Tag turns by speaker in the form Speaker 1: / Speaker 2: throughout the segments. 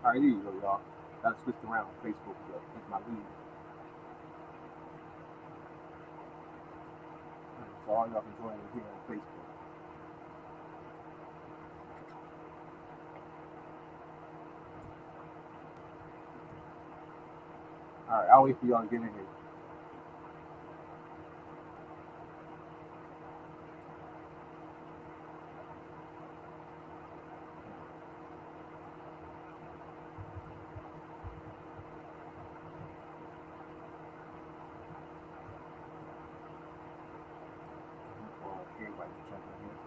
Speaker 1: All right, there you go, y'all. Got to switch around on Facebook. That's my lead. So all y'all can join in here on Facebook. All right, I'll wait for y'all to get in here. Everybody can jump in here.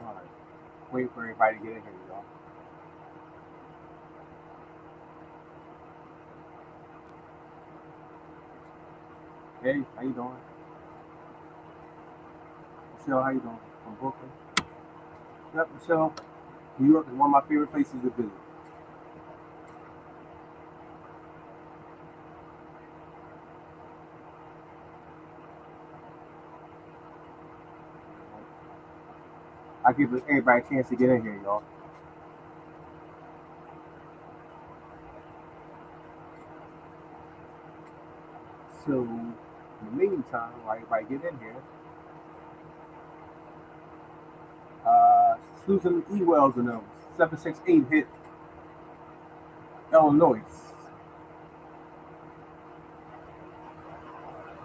Speaker 1: All right. Wait for everybody to get in here, y'all. Hey, how you doing? Michelle, how you doing? From Brooklyn? Yep, Michelle. New York is one of my favorite places to visit. I give everybody a chance to get in here, y'all. So, in the meantime, while everybody get in here, Susan E. Wells and them, 768 hit Illinois.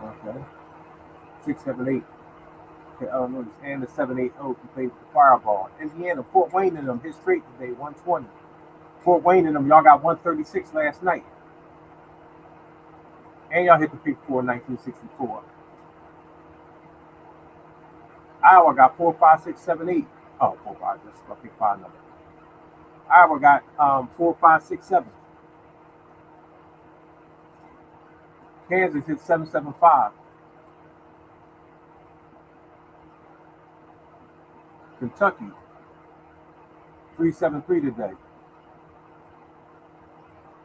Speaker 1: Okay. 678 hit Illinois. And the 780 who played with the Fireball. Indiana, Fort Wayne and them hit straight today, 120. Fort Wayne and them, y'all got 136 last night. And y'all hit the pick four in 1964. Iowa got 45678. Oh, 4-5, that's my pick five number. Iowa got 4567. Kansas hit 775. Kentucky 373 today.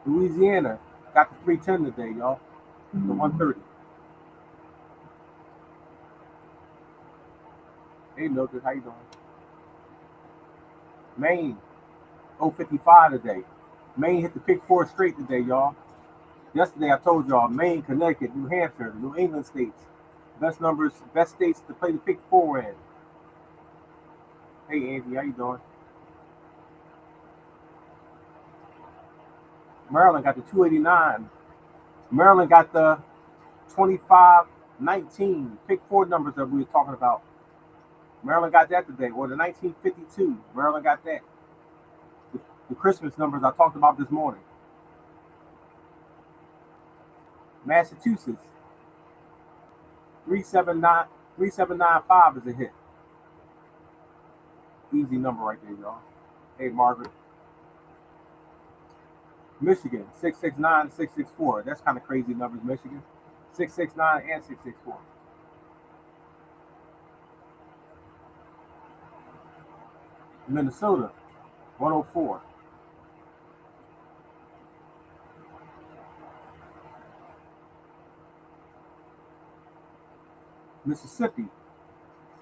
Speaker 1: Louisiana got the 310 today, y'all. The 130. Hey Mildred, how you doing? Maine 055 today. Maine hit the pick four straight today, y'all. Yesterday I told y'all Maine, Connecticut, New Hampshire, New England states. Best numbers, best states to play the pick four in. Hey Andy, how you doing? Maryland got the 289. Maryland got the 2519 pick four numbers that we were talking about. Maryland got that today, or the 1952. Maryland got that. The Christmas numbers I talked about this morning. Massachusetts 379 3795 is a hit. Easy number right there, y'all. Hey Margaret. Michigan 669 664. That's kind of crazy numbers, Michigan. 669 and 664. Minnesota 104. Mississippi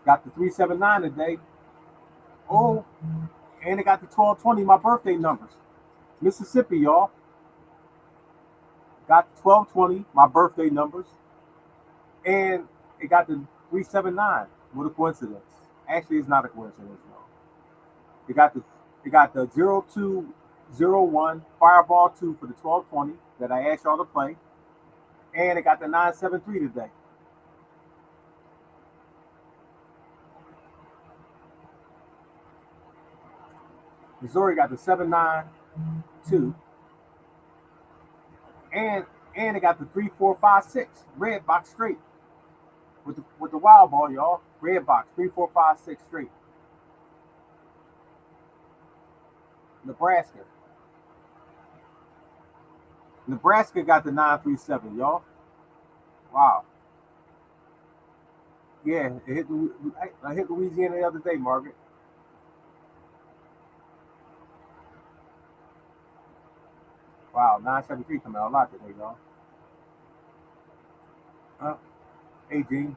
Speaker 1: got the 379 today. Oh, and it got the 1220, my birthday numbers. Mississippi, y'all. Got the 1220, my birthday numbers. And it got the 379. What a coincidence. Actually, it's not a coincidence, no. It got the 0201 Fireball 2 for the 1220 that I asked y'all to play. And it got the 973 today. Missouri got the 792. And it got the 3456 red box straight with the wild ball, y'all. Red box 3456 straight. Nebraska. Nebraska got the 937, y'all. Wow. Yeah, I hit Louisiana the other day, Margaret. Wow, 973 coming out a lot today, y'all. Uh, hey, Gene.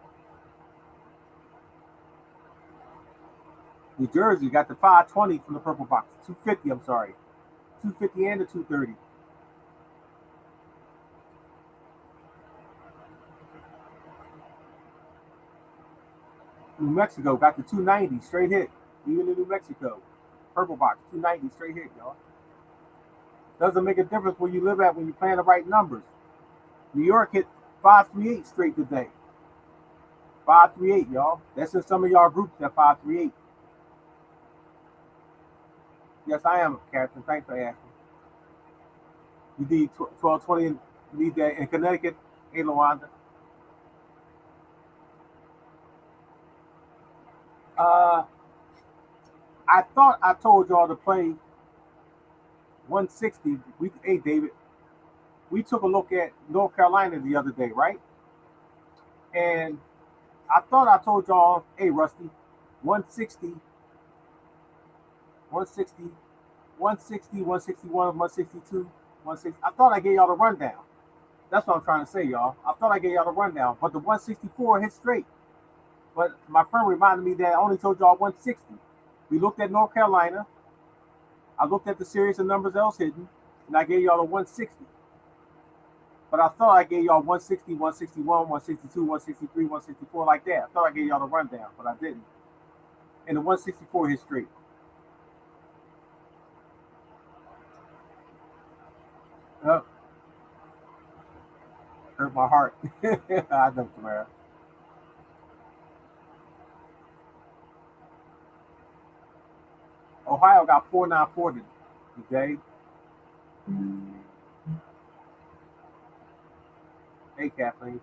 Speaker 1: New Jersey got the 520 from the purple box. 250, I'm sorry. 250 and the 230. New Mexico got the 290 straight hit. Even in New Mexico. Purple box, 290 straight hit, y'all. Doesn't make a difference where you live at when you're playing the right numbers. New York hit 538 straight today. 538, y'all. That's in some of y'all groups at 538. Yes, I am, Captain. Thanks for asking. You need 1220. You need that in Connecticut. Hey, Lawanda. Uh, I thought I told y'all to play 160. Hey, David, we took a look at North Carolina the other day, right? And I thought I told y'all, hey, Rusty, 160, 160, 160, 161, 162, 160. I thought I gave y'all the rundown. That's what I'm trying to say, y'all. I thought I gave y'all the rundown, but the 164 hit straight. But my friend reminded me that I only told y'all 160. We looked at North Carolina. I looked at the series of numbers else hidden, and I gave y'all a 160. But I thought I gave y'all 160, 161, 162, 163, 164 like that. I thought I gave y'all the rundown, but I didn't. And the 164 hit straight. Uh, hurt my heart. I know, Tamara. Ohio got 494 today. Hey, Kathleen.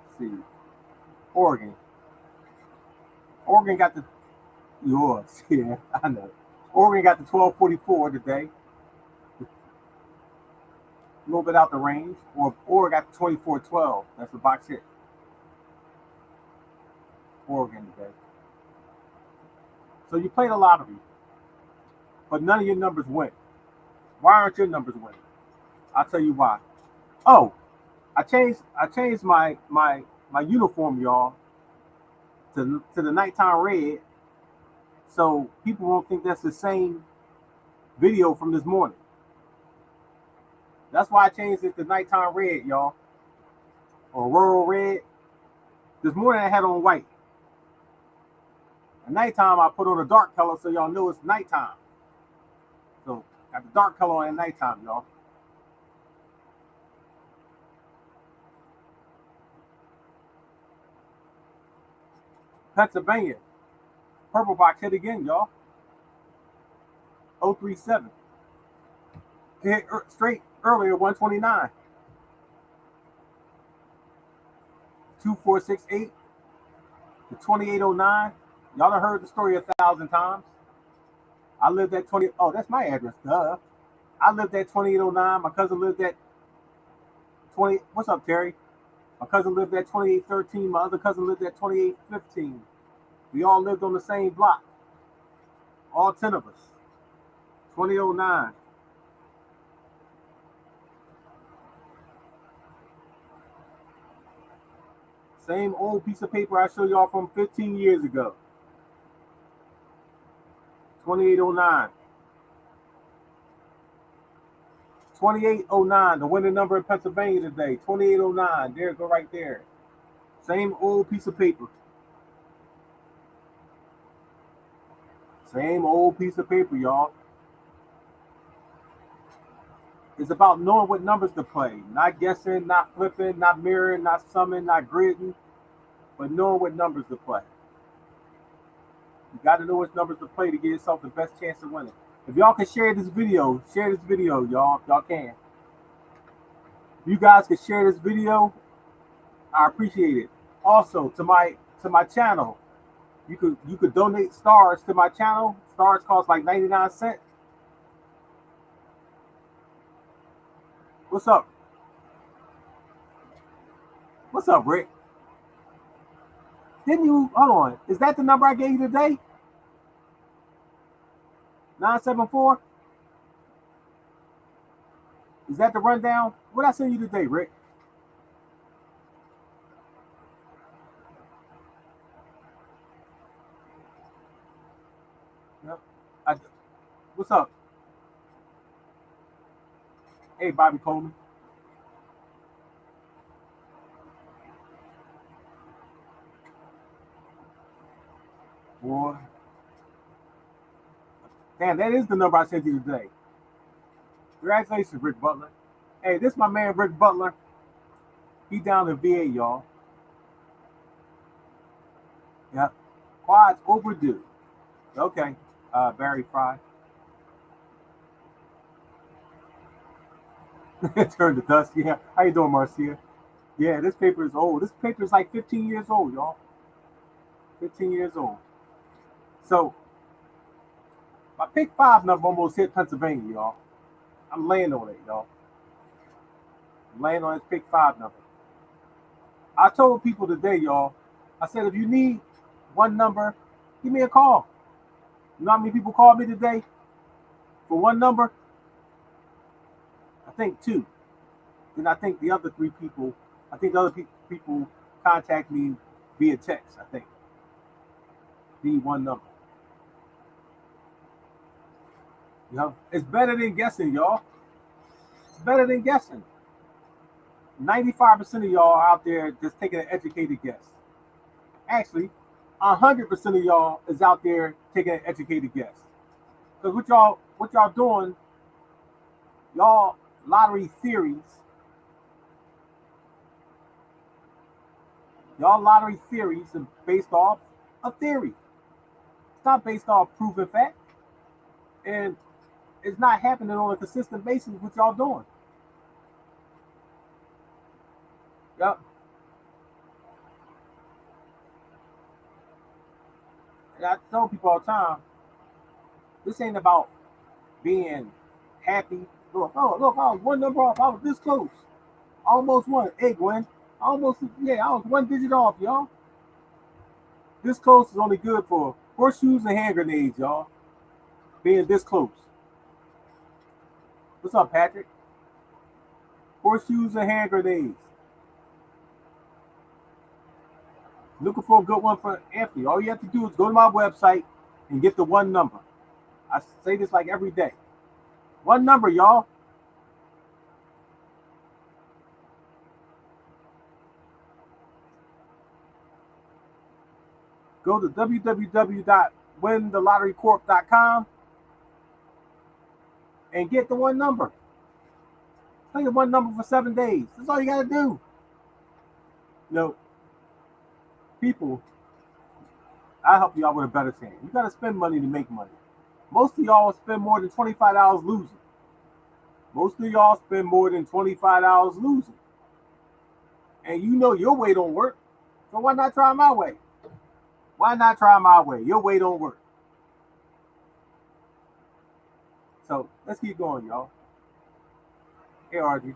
Speaker 1: Let's see. Oregon. Oregon got the yours. Yeah, I know. Oregon got the 1244 today. A little bit out the range. Or got the 2412. That's the box hit. Oregon today. So you played a lottery, but none of your numbers went. Why aren't your numbers winning? I'll tell you why. Oh, I changed my uniform, y'all, to the nighttime red, so people won't think that's the same video from this morning. That's why I changed it to nighttime red, y'all, or rural red. This morning I had on white. At nighttime I put on a dark color so y'all know it's nighttime. So got the dark color on at nighttime, y'all. Pennsylvania, purple box hit again, y'all. 037. Hit straight earlier, 129. 2468 to 2809. Y'all done heard the story 1,000 times. I lived at 20. Oh, that's my address. Duh. I lived at 2809. My cousin lived at 20. What's up, Terry? My cousin lived at 2813. My other cousin lived at 2815. We all lived on the same block. All 10 of us. 2009. Same old piece of paper I showed y'all from 15 years ago. 2809. 2809, the winning number in Pennsylvania today. 2809. There, go right there. Same old piece of paper. Same old piece of paper, y'all. It's about knowing what numbers to play. Not guessing, not flipping, not mirroring, not summing, not gridding, but knowing what numbers to play. You got to know which numbers to play to give yourself the best chance of winning. If y'all can share this video, y'all. If y'all can. If you guys can share this video, I appreciate it. Also, to my channel, you could donate stars to my channel. Stars cost like 99 cents. What's up? What's up, Rick? Didn't you, hold on, is that the number I gave you today? 974? Is that the rundown? What did I send you today, Rick? Yep. What's up? Hey, Bobby Coleman. Boy. Damn, that is the number I sent you today. Congratulations, Rick Butler. Hey, this is my man, Rick Butler. He down in VA, y'all. Yep. Quads overdue. Okay. Barry Fry. Turn to dust. Yeah. How you doing, Marcia? Yeah, this paper is old. This paper is like 15 years old, y'all. 15 years old. So my pick five number almost hit Pennsylvania, y'all. I'm laying on it, y'all. I'm laying on this pick five number. I told people today, y'all. I said if you need one number, give me a call. You know how many people called me today for one number? I think two. Then I think the other three people, I think the other people contact me via text. I think need one number. You know, it's better than guessing, y'all. It's better than guessing. 95% of y'all out there just taking an educated guess. Actually, 100% of y'all is out there taking an educated guess. Because what y'all doing, y'all lottery theories, are based off a theory. It's not based off proven fact. And it's not happening on a consistent basis what y'all doing. Yep. And I tell people all the time, this ain't about being happy. Look, I was one number off. I was this close. Almost won. Hey, Gwen. I was one digit off, y'all. This close is only good for horseshoes and hand grenades, y'all. Being this close. What's up, Patrick? Horseshoes and hand grenades. Looking for a good one for Anthony. All you have to do is go to my website and get the one number. I say this like every day. One number, y'all. Go to www.winthelotterycorp.com and get the one number. Play the one number for 7 days. That's all you got to do. No, people, I help y'all with a better chance. You got to spend money to make money. Most of y'all spend more than $25 losing. Most of y'all spend more than $25 losing. And you know your way don't work. So why not try my way? Why not try my way? Your way don't work. So let's keep going, y'all. Hey, RG.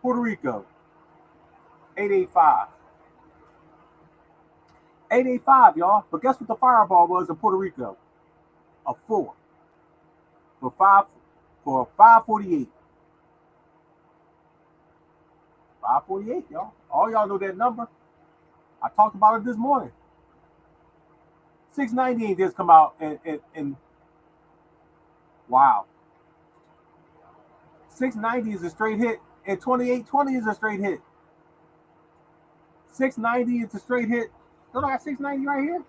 Speaker 1: Puerto Rico, 885. 885, y'all. But guess what the fireball was in Puerto Rico? A 4. For 548. 548, y'all. All y'all know that number. I talked about it this morning. 690 ain't just come out and wow. 690 is a straight hit, and 2820 is a straight hit. 690 is a straight hit. Look, I got 690 right here.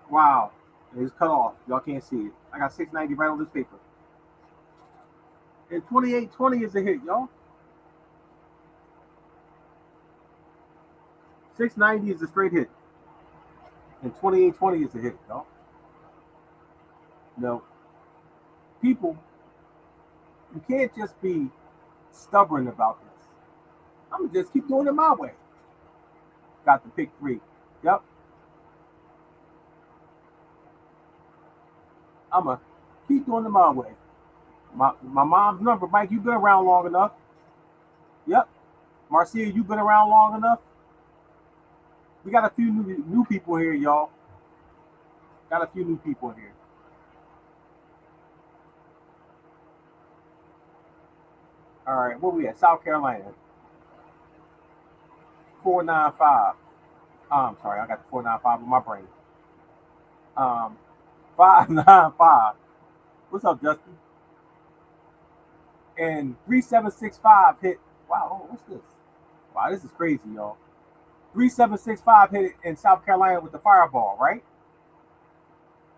Speaker 1: Wow. It's cut off. Y'all can't see it. I got 690 right on this paper. And 2820 is a hit, y'all. 690 is a straight hit. And 2820 is a hit, y'all. No. People, you can't just be stubborn about this. I'm going to just keep doing it my way. Got the pick 3. Yep. I'm going to keep doing it my way. My mom's number, Mike. You've been around long enough. Yep. Marcia, you've been around long enough. We got a few new people here, y'all. Got a few new people here. All right, where we at? South Carolina. 495. I'm sorry, I got the 495 in my brain. 595. What's up, Justin? And 3765 hit. Wow, what's this? Wow, this is crazy, y'all. 3765 hit it in South Carolina with the fireball, right?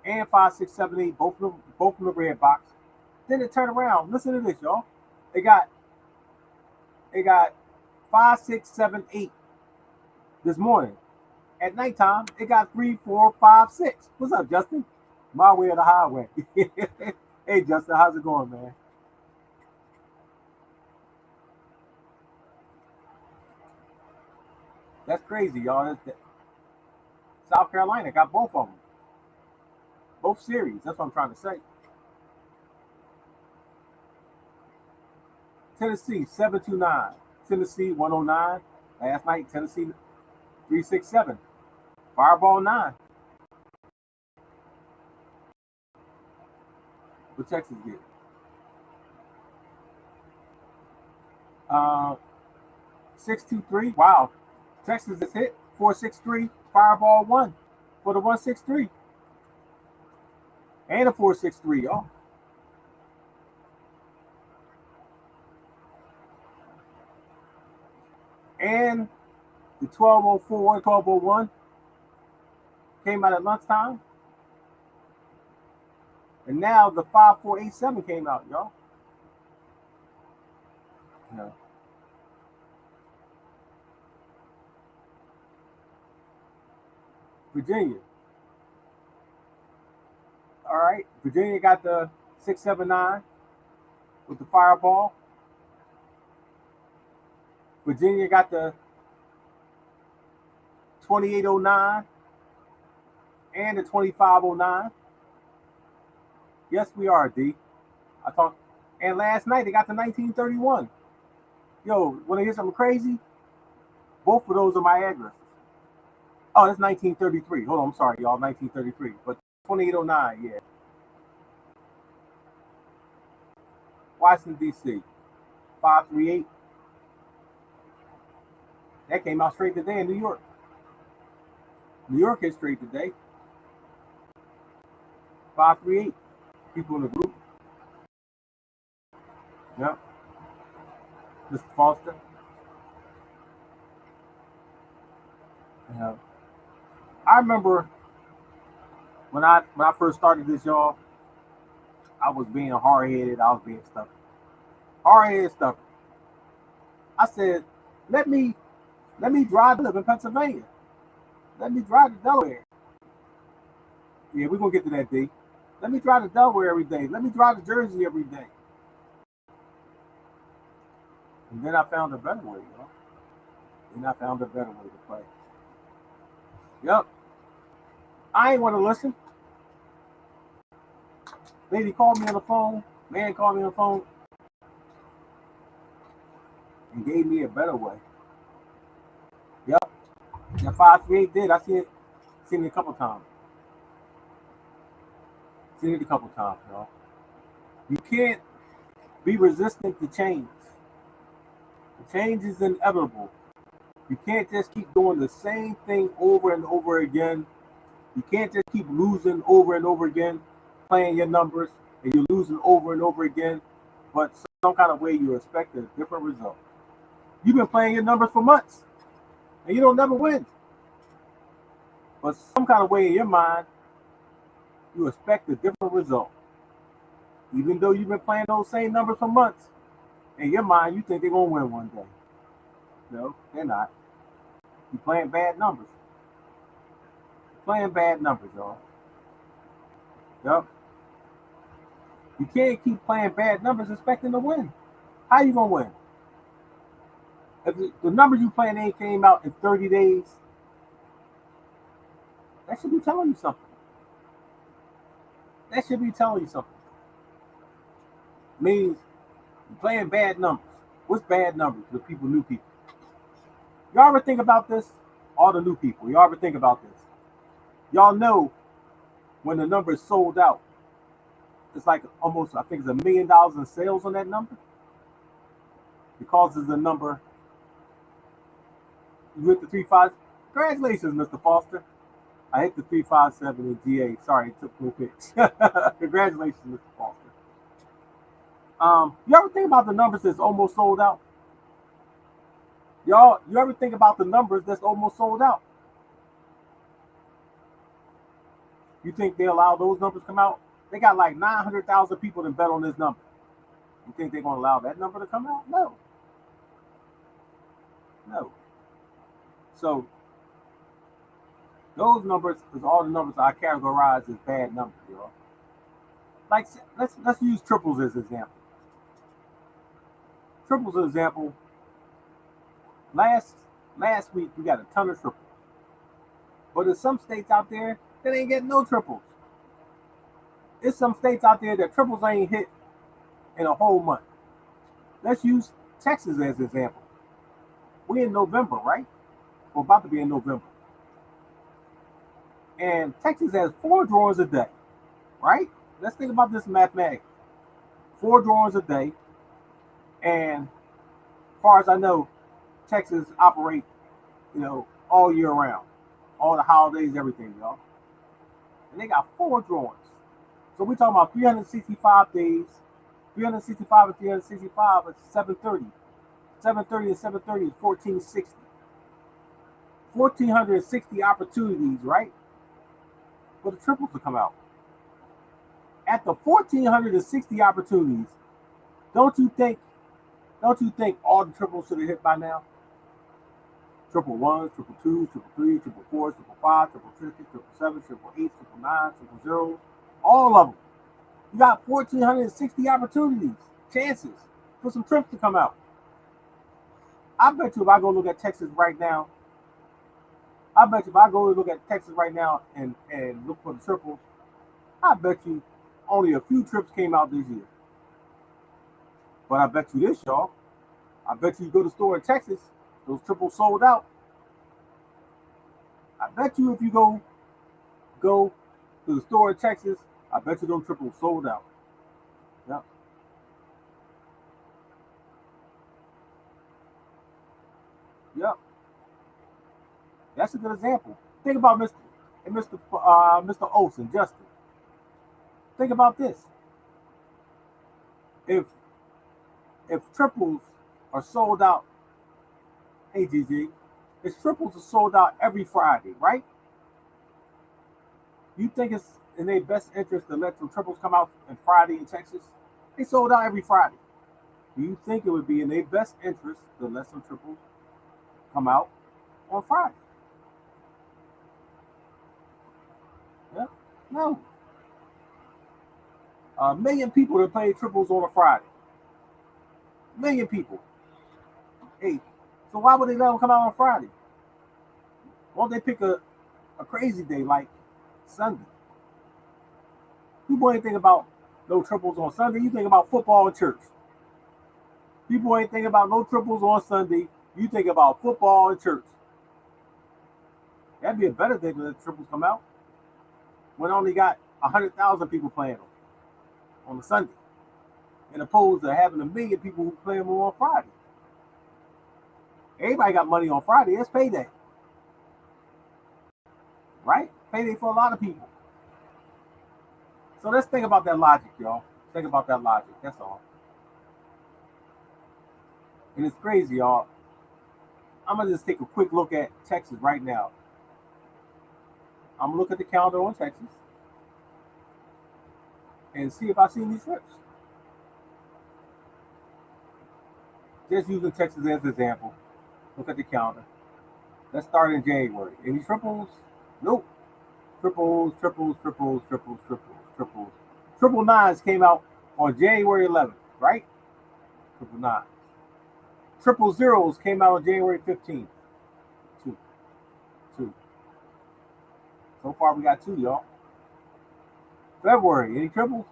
Speaker 1: And 5678, both from the red box. Then it turned around. Listen to this, y'all. It got 5678 this morning. At nighttime, it got 3456. What's up, Justin? My way or the highway. Hey, Justin, how's it going, man? That's crazy, y'all. South Carolina got both of them, both series. That's what I'm trying to say. Tennessee 729, Tennessee 109. Last night, Tennessee 367. Fireball 9. What Texas get? 623. Wow. Texas is hit 463. Fireball 1 for the 163 and a 463, y'all. And the 1204 1201 came out at lunchtime. And now the 5487 came out, y'all. Yeah. Virginia. All right. Virginia got the 679 with the fireball. Virginia got the 2809 and the 2509. Yes, we are, D. I talked. And last night they got the 1931. Yo, want to hear something crazy? Both of those are my addresses. Oh, that's 1933. Hold on, I'm sorry, y'all. 1933. But 2809, yeah. Washington, D.C. 538. That came out straight today in New York. New York is straight today. 538. People in the group. Yep. Mr. Foster. Yeah. I remember when I first started this, y'all, I was being hard headed. I was being stubborn. Hard headed stubborn. I said, let me drive to live in Pennsylvania. Let me drive to Delaware. Yeah, we're gonna get to that day. Let me drive to Delaware every day. Let me drive to Jersey every day. And then I found a better way, you know. Then I found a better way to play. Yep. I ain't want to listen. Lady called me on the phone. Man called me on the phone and gave me a better way. Yep. That 538 did. I seen it a couple times. Seen it a couple times, you know. You can't be resistant to change. The change is inevitable. You can't just keep doing the same thing over and over again. You can't just keep losing over and over again, playing your numbers, and you're losing over and over again. But some kind of way you expect a different result. You've been playing your numbers for months, and you don't never win. But some kind of way in your mind, you expect a different result. Even though you've been playing those same numbers for months, in your mind, you think they're going to win one day. No, they're not. You're playing bad numbers. Playing bad numbers, y'all. Yep. You can't keep playing bad numbers expecting to win. How you gonna win? If the numbers you playing ain't came out in 30 days, that should be telling you something. That should be telling you something. Means you're playing bad numbers. What's bad numbers? The people, new people. Y'all ever think about this? All the new people. Y'all ever think about this? Y'all know when the number is sold out, it's like almost, I think it's $1 million in sales on that number. Because it's a number, you hit the 3 5. Congratulations, Mr. Foster. I hit the 357 in GA. Sorry, it took no pics. Congratulations, Mr. Foster. You ever think about the numbers that's almost sold out? Y'all, you ever think about the numbers that's almost sold out? You think they allow those numbers to come out? They got like 900,000 people that bet on this number. You think they're going to allow that number to come out? No. No. So those numbers is all the numbers I categorize as bad numbers, y'all. Like let's use triples as an example. Triples as an example. Last week we got a ton of triples. But there's some states out there that ain't getting no triples. There's some states out there that triples ain't hit in a whole month. Let's use Texas as an example. We're in November, right? We're about to be in November. And Texas has 4 drawings a day, right? Let's think about this mathematically. 4 drawings a day. And as far as I know, Texas operate, all year round. All the holidays, everything, y'all. And they got 4 drawings. So we're talking about 365 days. 365 and 365 is 730. 730 and 730 is 1460. 1,460 opportunities, right? For the triples to come out. At the 1,460 opportunities, don't you think all the triples should have hit by now? Triple ones, triple twos, triple threes, triple fours, triple five, triple sixes, triple sevens, triple eights, triple nines, triple zeros, all of them. You got 1,460 opportunities, chances for some trips to come out. I bet you if I go look at Texas right now, and look for the triples, I bet you only a few trips came out this year. But I bet you this, y'all. I bet you go to the store in Texas, those triples sold out. I bet you if you go to the store in Texas, I bet you those triples sold out. Yep. Yep. That's a good example. Think about Mr. Olsen, Justin. Think about this. If triples are sold out, hey GG, if triples are sold out every Friday, right? You think it's in their best interest to let some triples come out on Friday in Texas? They sold out every Friday. Do you think it would be in their best interest to let some triples come out on Friday? Yeah. No. A million people that play triples on a Friday. A million people. Hey, so why would they let them come out on Friday? Why don't they pick a crazy day like Sunday? People ain't think about no triples on Sunday. You think about football and church. People ain't thinking about no triples on Sunday. You think about football and church. That'd be a better day to let triples come out. When only got 100,000 people playing them on a Sunday, and opposed to having a million people who play them on Friday. Everybody got money on Friday. It's payday, right? Payday for a lot of people. So let's think about that logic, y'all. Think about that logic. That's all. And it's crazy, y'all. I'm gonna just take a quick look at Texas right now. I'm gonna look at the calendar on Texas and see if I've seen these trips. Just using Texas as an example. Look at the calendar. Let's start in January. Any triples? Nope. Triples, triples, triples, triples, triples, triples. Triple nines came out on January 11th, right? Triple nines. Triple zeros came out on January 15th. Two. So far we got 2, y'all. February, any triples?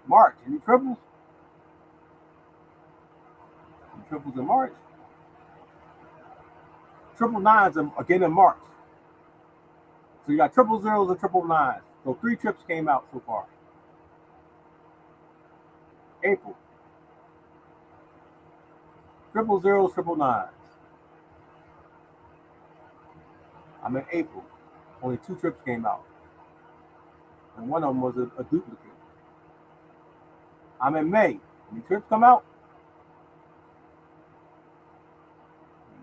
Speaker 1: March. Any triples? Any triples in March? Triple nines again in March. So you got triple zeros and triple nines. So 3 trips came out so far. April. Triple zeros, triple nines. I'm in April. Only 2 trips came out. And one of them was a duplicate. I'm in May. Any trips come out?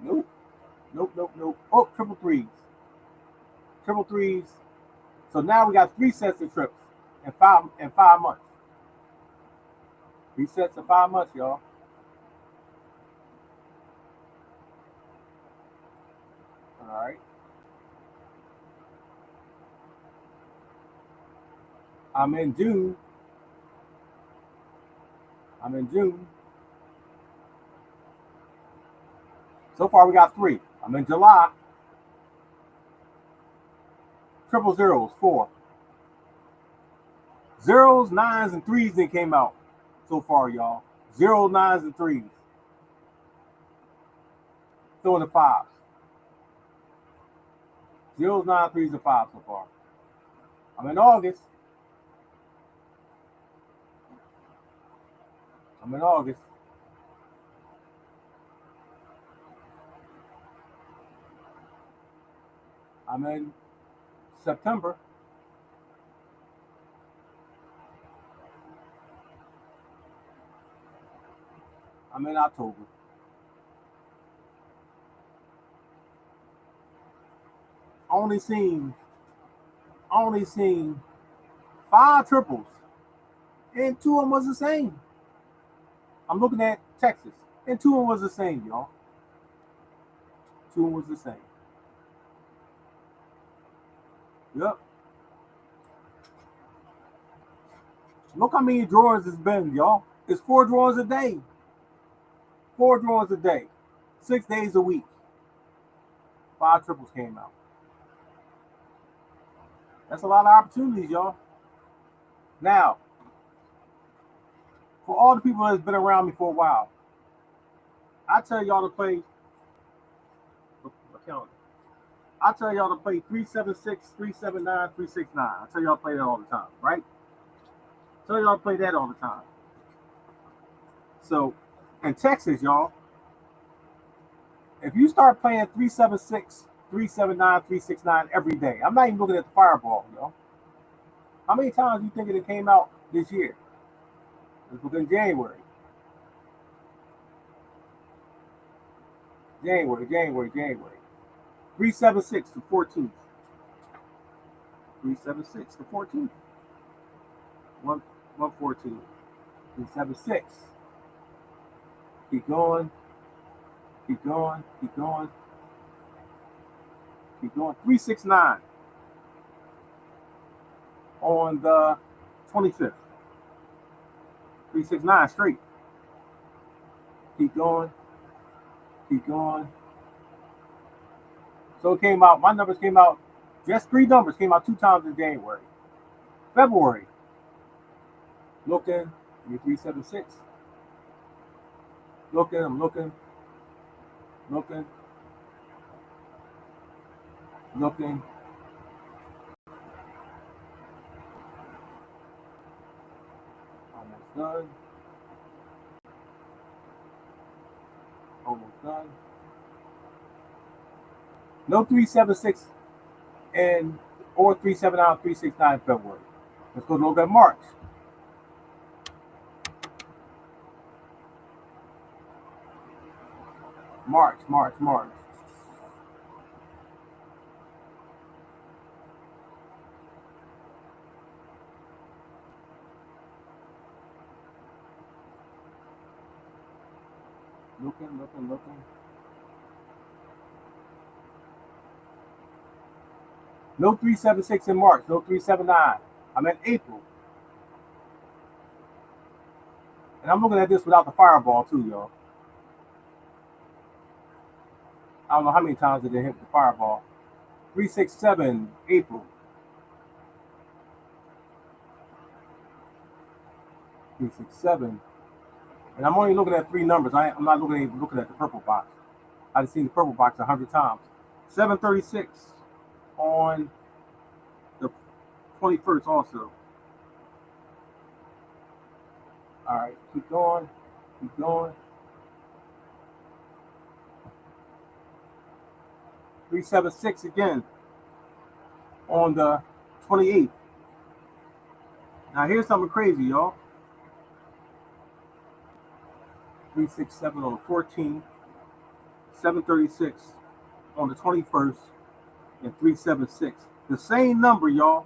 Speaker 1: Nope. Nope. Oh, triple threes. Triple threes. So now we got 3 sets of trips in 5 months. 3 sets in 5 months, y'all. All right. I'm in June. So far we got 3. I'm in July. Triple zeros, 4. Zeros, nines, and threes then came out so far, y'all. 0, 9s, and 3s. Throw in the 5s. 0s, 9s, 3s, and 5s so far. I'm in August. I'm in September. I'm in October. Only seen 5 triples, and 2 of them was the same. I'm looking at Texas, and 2 of them was the same, y'all. 2 of them was the same. Yep. Look how many drawers it's been, y'all. It's 4 drawers a day. 4 drawers a day. 6 days a week. 5 triples came out. That's a lot of opportunities, y'all. Now, for all the people that's been around me for a while, I tell y'all to play. I tell y'all to play 376, 379, 369. I tell y'all to play that all the time, right? I tell y'all to play that all the time. So, in Texas, y'all, if you start playing 376, 379, 369 every day, I'm not even looking at the fireball, y'all. How many times do you think it came out this year? It's within January. January. 376 to 14. 376 to 14. 114. 376. Keep going. 369 on the 25th. 369 straight. Keep going. So it came out, my numbers came out, just 3 numbers came out 2 times in January. February. Looking, 376. I'm looking. Almost done. No 376 and or 379, 369 in February. Let's go look at March. March. Looking. No 376 in March, no 379. I'm in April. And I'm looking at this without the fireball too, y'all. I don't know how many times did they hit the fireball. 367 April. 367. And I'm only looking at three numbers. I'm not looking at the purple box. I've seen the purple box 100 times. 736 on the 21st also. All right, keep going, keep going. 376 again on the 28th. Now here's something crazy, y'all. 367 on the 14th, 736 on the 21st, and 376. The same number, y'all.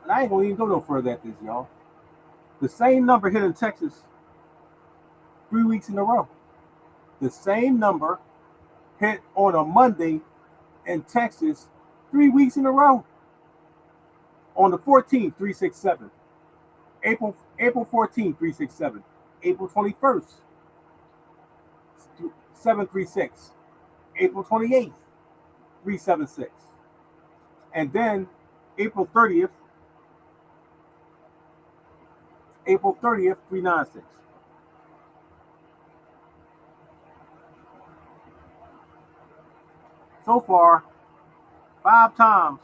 Speaker 1: And I ain't gonna even go no further at this, y'all. The same number hit in Texas 3 weeks in a row. The same number hit on a Monday in Texas 3 weeks in a row. On the 14th, 367. April 14th, 367. April 21st, 736. April 28th, 376. And then April 30th, 396. So far, 5 times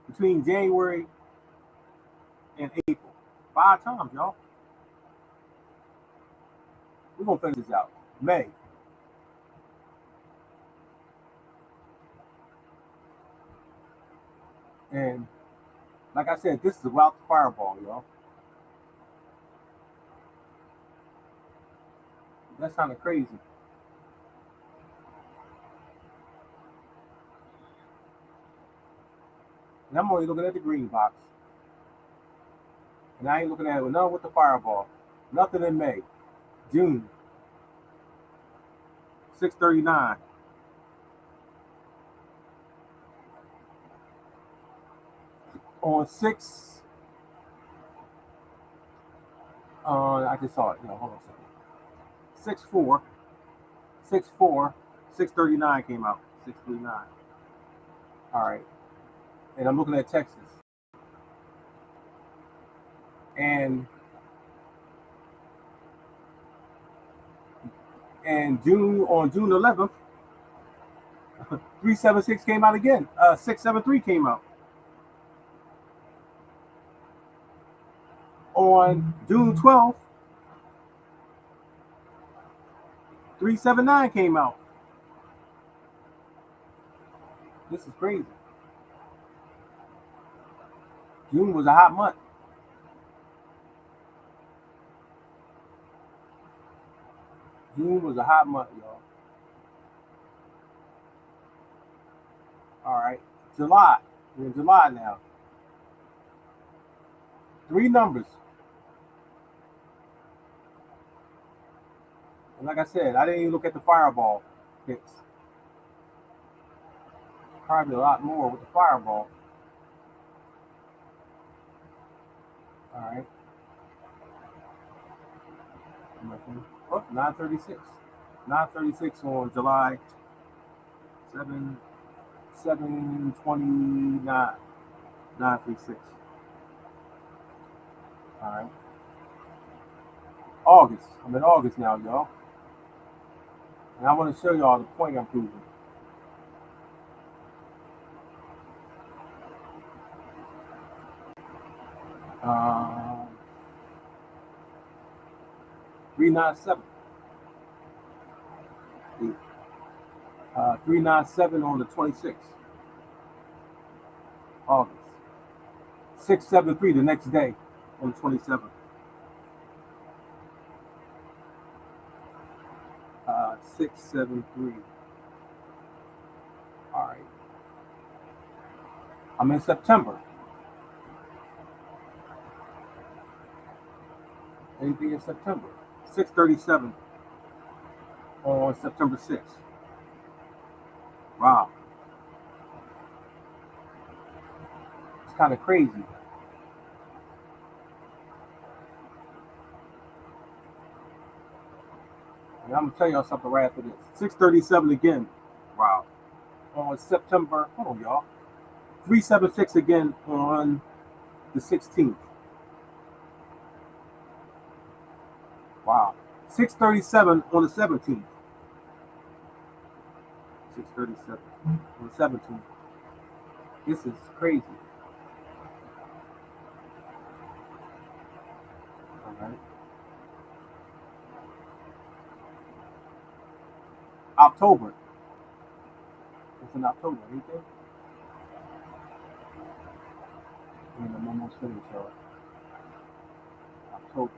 Speaker 1: between January and April. 5 times, y'all. We're going to finish this out. May. And like I said, this is about the fireball, y'all. That's kind of crazy. And I'm only looking at the green box. And I ain't looking at it with nothing with the fireball. Nothing in May. June. 639. On 6. I just saw it. Hold on a second. 6-4. 6-4. 639 came out. 639. All right. And I'm looking at Texas. And on June 11th, 376 came out again. 673 came out. On June 12th, 379 came out. This is crazy. June was a hot month. June was a hot month, y'all. All right. July. We're in July now. 3 numbers. And like I said, I didn't even look at the fireball hits. Probably a lot more with the fireball. All right. Oh, 936. 936 on July 7/29. 936. All right. August. I'm in August now, y'all. And I want to show y'all the point I'm proving. Uh, 397. 397 on the 26th. August. 673 the next day on the 27th. 673. All right. I'm in September. Anything in September? 637 on September 6th. Wow. It's kind of crazy. And I'm going to tell y'all something right after this. 637 again. Wow. On September, hold on, y'all. 376 again on the 16th. Wow. 637 on the 17th. 637 on the 17th. This is crazy. All right. October. It's in October, ain't it? And I'm almost finished, y'all. October.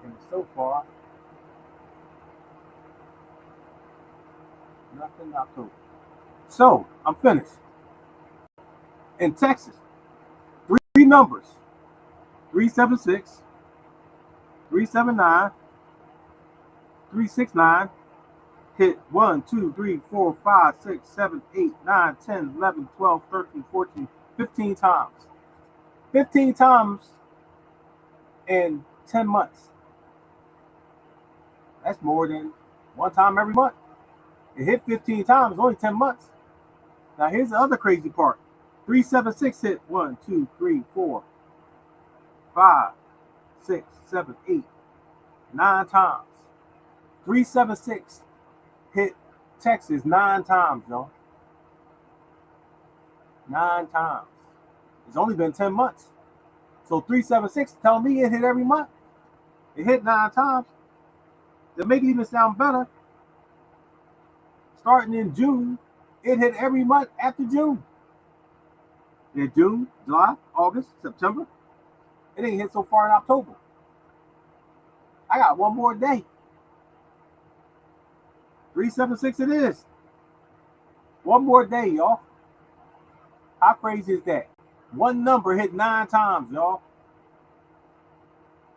Speaker 1: And so far, nothing October. So, I'm finished. In Texas, three numbers 376, 379, 369 hit 1, 2, 3, 4, 5, 6, 7, 8, 9, 10, 11, 12, 13, 14, 15 times. 15 times in 10 months. That's more than one time every month. It hit 15 times, only 10 months. Now, here's the other crazy part 376 hit 1, 2, 3, 4, 5, 6, 7, 8, 9 times. 376 hit Texas 9 times, y'all. 9 times. It's only been 10 months. So 376 telling me it hit every month. It hit 9 times. To make it even sound better, starting in June, it hit every month after June. It hit June, July, August, September. It ain't hit so far in October. I got one more day. 376 it is. One more day, y'all. How crazy is that? One number hit 9 times, y'all.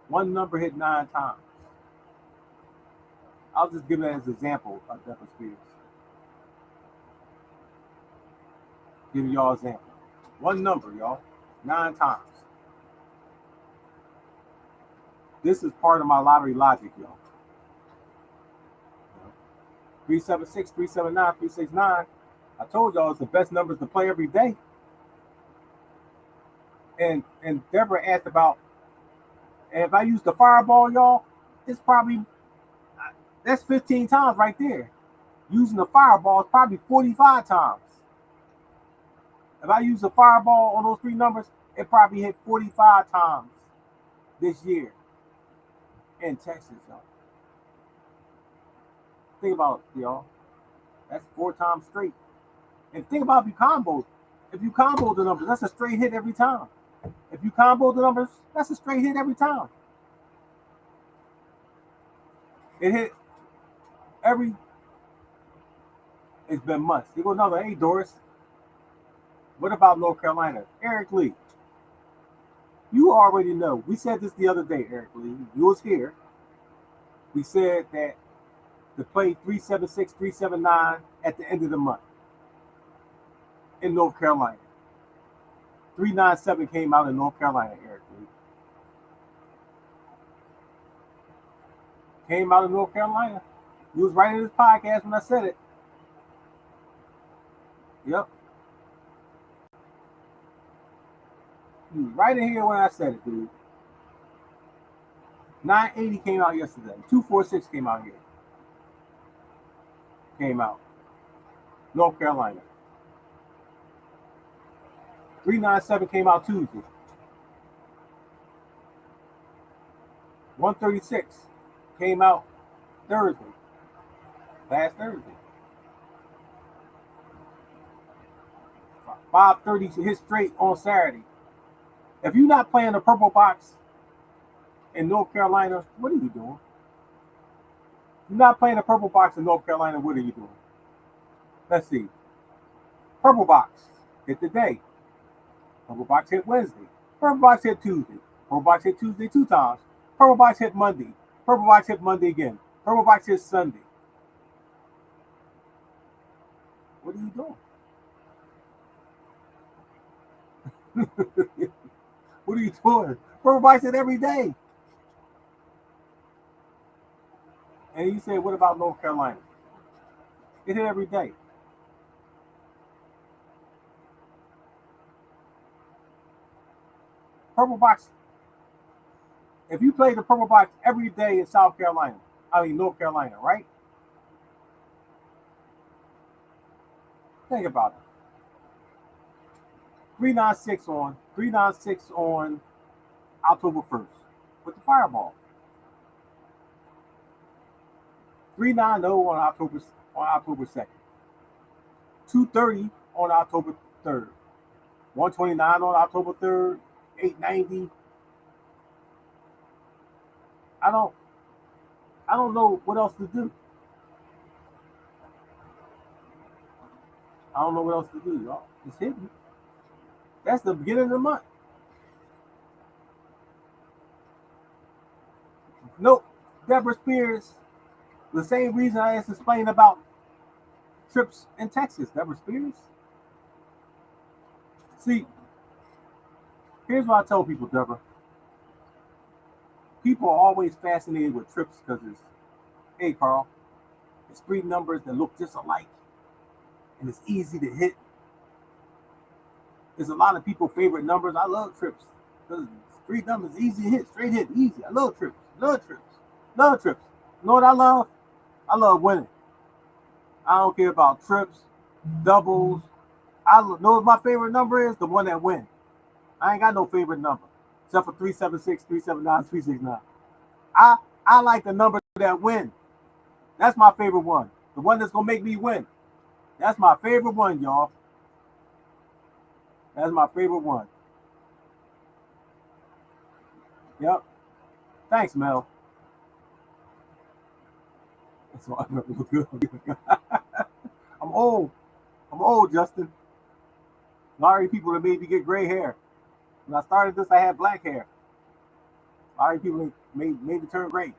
Speaker 1: One number hit 9 times. I'll just give it as an example of that experience. Give y'all an example. One number, y'all. 9 times. This is part of my lottery logic, y'all. 376, 379, 369. I told y'all it's the best numbers to play every day. And Deborah asked about, and if I use the fireball, y'all, it's probably, that's 15 times right there. Using the fireball is probably 45 times. If I use the fireball on those three numbers, it probably hit 45 times this year in Texas, y'all. Think about it, y'all. That's 4 times straight. And think about if you combo. If you combo the numbers, that's a straight hit every time. If you combo the numbers, that's a straight hit every time. It hit every. It's been months. You go another. Hey, Doris. What about North Carolina? Eric Lee. You already know. We said this the other day, Eric Lee. You was here. We said that to play 376, 379 at the end of the month in North Carolina. 397 came out in North Carolina, Eric Lee. Came out of North Carolina. You was right in this podcast when I said it. Yep. You was right in here when I said it, dude. 980 came out yesterday. 246 came out here. Came out. North Carolina. 397 came out Tuesday. 136 came out Thursday. Last Thursday. 530 hit straight on Saturday. If you're not playing the purple box in North Carolina, what are you doing? If you're not playing the purple box in North Carolina, what are you doing? Let's see. Purple box hit today. Purple box hit Wednesday. Purple box hit Tuesday. Purple box hit Tuesday 2 times. Purple box hit Monday. Purple box hit Monday again. Purple box hit Sunday. What are you doing? What are you doing? Purple box hit every day. And you say, what about North Carolina? It hit every day. Purple box. If you play the purple box every day in South Carolina, I mean North Carolina, right? Think about it. 396 on October 1st with the fireball. 390 on October 2nd. 230 on October 3rd. 129 on October 3rd. 890. I don't I don't know what else to do. I don't know what else to do, y'all. It's hidden. That's the beginning of the month. Nope. Deborah Spears. The same reason I just explained about trips in Texas. Deborah Spears. See, here's what I tell people, Deborah. People are always fascinated with trips because it's, hey, Carl, it's three numbers that look just alike and it's easy to hit. There's a lot of people's favorite numbers. I love trips because three numbers, easy to hit, straight hit, easy. I love trips, love trips, love trips. You know what I love? I love winning. I don't care about trips, doubles. I know what my favorite number is, the one that wins. I ain't got no favorite number except for 376, 379, 369. I like the number that win. That's my favorite one. The one that's gonna make me win. That's my favorite one, y'all. That's my favorite one. Yep. Thanks, Mel. That's all I remember. Good. I'm old. I'm old, Justin. A lot of people that made me get gray hair. When I started this, I had black hair. A lot of people made me turn gray.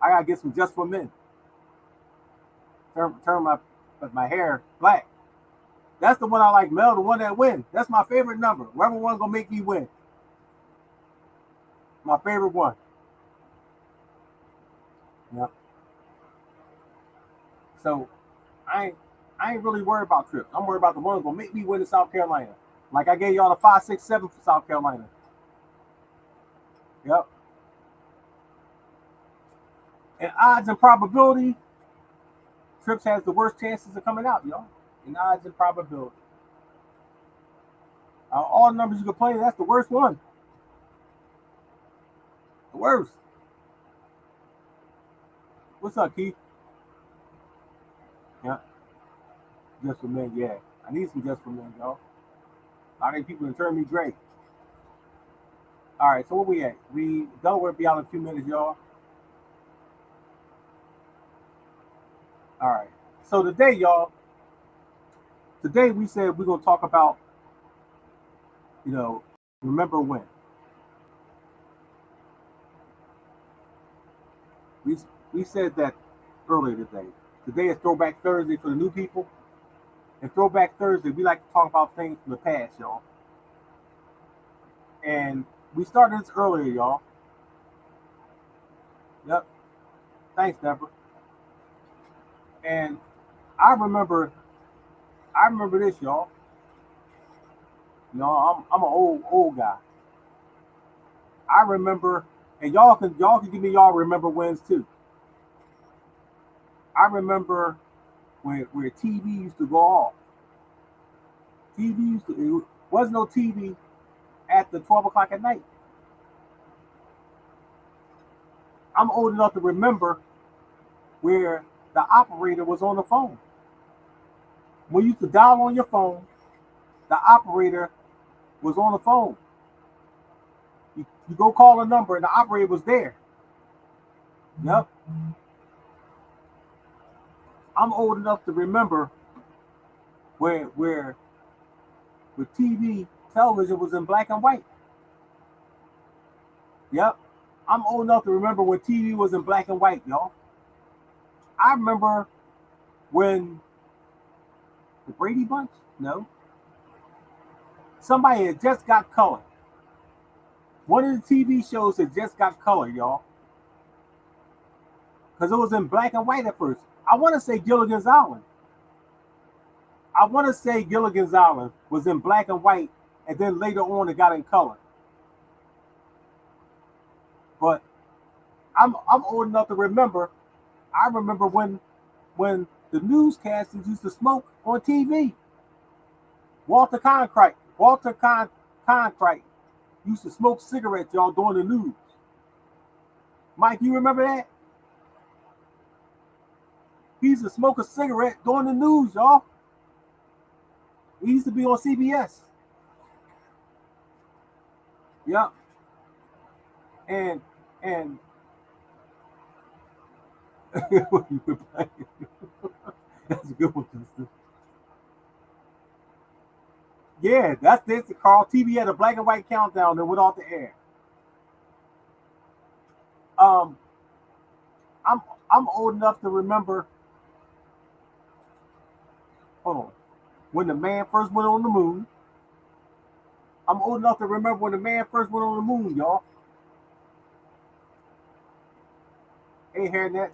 Speaker 1: I gotta get some just for men. Turn my hair black. That's the one I like, Mel, the one that wins. That's my favorite number. Whoever one's gonna make me win. My favorite one. Yep. So I ain't really worried about trips. I'm worried about the one that's gonna make me win in South Carolina. Like I gave y'all the 567 for South Carolina. Yep. And odds and probability, trips has the worst chances of coming out, y'all. In odds and probability. All numbers you can play, that's the worst one. The worst. What's up, Keith? Yeah. Just for men, yeah. I need some just for men, y'all. A lot of people can turn me gray. All right, so where we at? Delaware be out in a few minutes, y'all. All right. So today, y'all, today we said we're gonna talk about, remember when. We we said that earlier today. Today is Throwback Thursday for the new people. And Throwback Thursday, we like to talk about things from the past, y'all. And we started this earlier, y'all. Yep. Thanks, Deborah. And I remember this, y'all. I'm an old guy. I remember, and y'all can give me y'all remember wins too. I remember where TV used to go off. It wasn't no TV at the 12 o'clock at night. I'm old enough to remember where the operator was on the phone. When you used to dial on your phone, the operator was on the phone. You go call a number and the operator was there. Yep. I'm old enough to remember where television was in black and white. Yep. I'm old enough to remember when TV was in black and white, y'all. I remember when the Brady Bunch, no. Somebody had just got color. One of the TV shows had just got color, y'all. because it was in black and white at first. I want to say Gilligan's Island. I want to say Gilligan's Island was in black and white, and then later on it got in color. But I'm old enough to remember. I remember when the newscasters used to smoke on TV. Walter Cronkite used to smoke cigarettes, y'all, during the news. Mike, you remember that? He used to smoke a cigarette during the news, y'all. He used to be on CBS. Yep. And that's a good one, Justin. Yeah, that's this. Carl TV had a black and white countdown that went off the air. Um, I'm I'm old enough to remember. Hold on, when the man first went on the moon. I'm old enough to remember when the man first went on the moon, y'all. Ain't hearing that.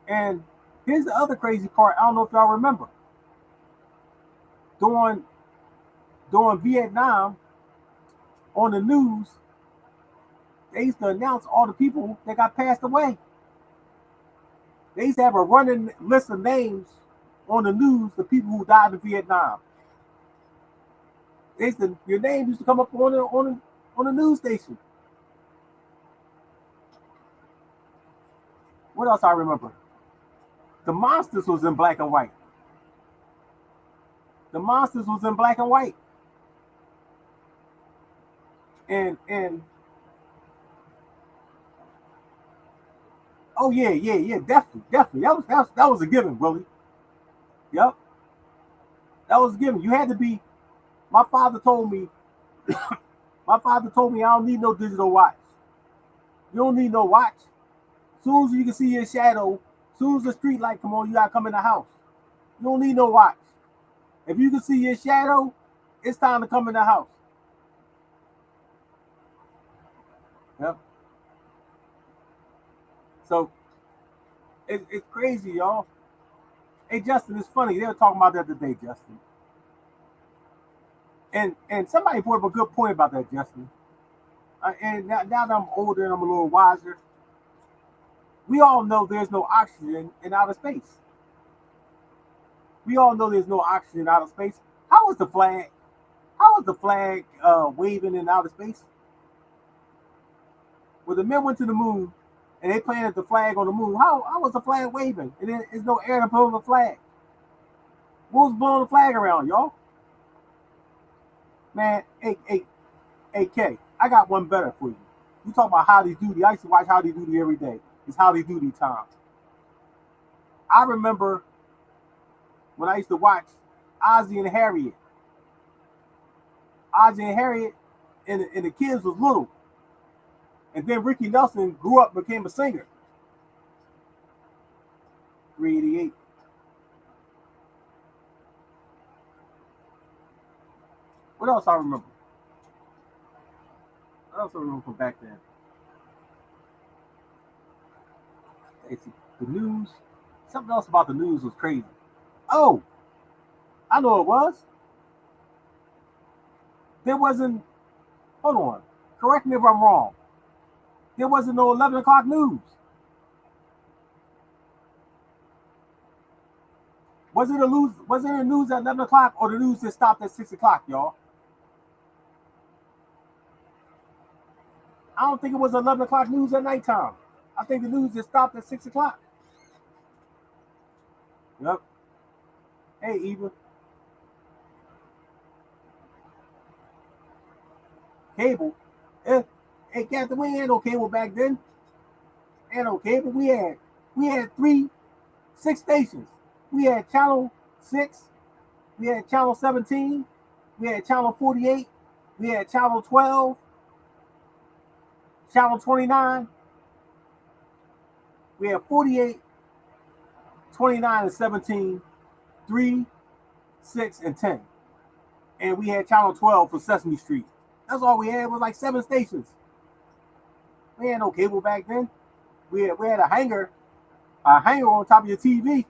Speaker 1: And here's the other crazy part. I don't know if y'all remember. During during Vietnam on the news, they used to announce all the people that got passed away. They used to have a running list of names on the news, the people who died in Vietnam. Your name used to come up on the news station. What else I remember? The Monsters was in black and white. The Monsters was in black and white. And oh yeah, definitely. That was a given, Willie. Yep, that was a given. You had to be. My father told me. My father told me I don't need no digital watch. You don't need no watch. As soon as you can see your shadow, as soon as the street light come on, you gotta come in the house. You don't need no watch. If you can see your shadow, it's time to come in the house. Yep. So it's crazy, y'all. Hey Justin, it's funny. They were talking about that today, Justin. And somebody brought up a good point about that, Justin. And now that I'm older and I'm a little wiser, we all know there's no oxygen in outer space. We all know there's no oxygen in outer space. How was the flag? How was the flag waving in outer space? When the men went to the moon and they planted the flag on the moon, how was the flag waving? And there's no air to blow the flag. What was blowing the flag around, y'all? Man, hey, K, I got one better for you. You talk about Howdy Doody. I used to watch Howdy Doody every day. It's Howdy Doody time. I remember when I used to watch Ozzie and Harriet. Ozzie and Harriet and the kids was little. And then Ricky Nelson grew up and became a singer. 388. What else I remember? What else I remember from back then? It's the news. Something else about the news was crazy. Oh, I know it was. There wasn't. Hold on. Correct me if I'm wrong. There wasn't no 11 o'clock news. Was it a news at 11 o'clock or the news that stopped at 6 o'clock, y'all? I don't think it was 11 o'clock news at nighttime. I think the news just stopped at 6 o'clock. Yep. Hey, Eva. Cable. Eh, hey, Captain, we ain't no cable back then. Ain't no cable. We had six stations. We had channel 6, we had channel 17, we had channel 48, we had channel 12, channel 29, we had 48, 29, and 17, 3, 6, and 10. And we had channel 12 for Sesame Street. That's all we had. It was like 7 stations. We had no cable back then. We had a hanger on top of your TV.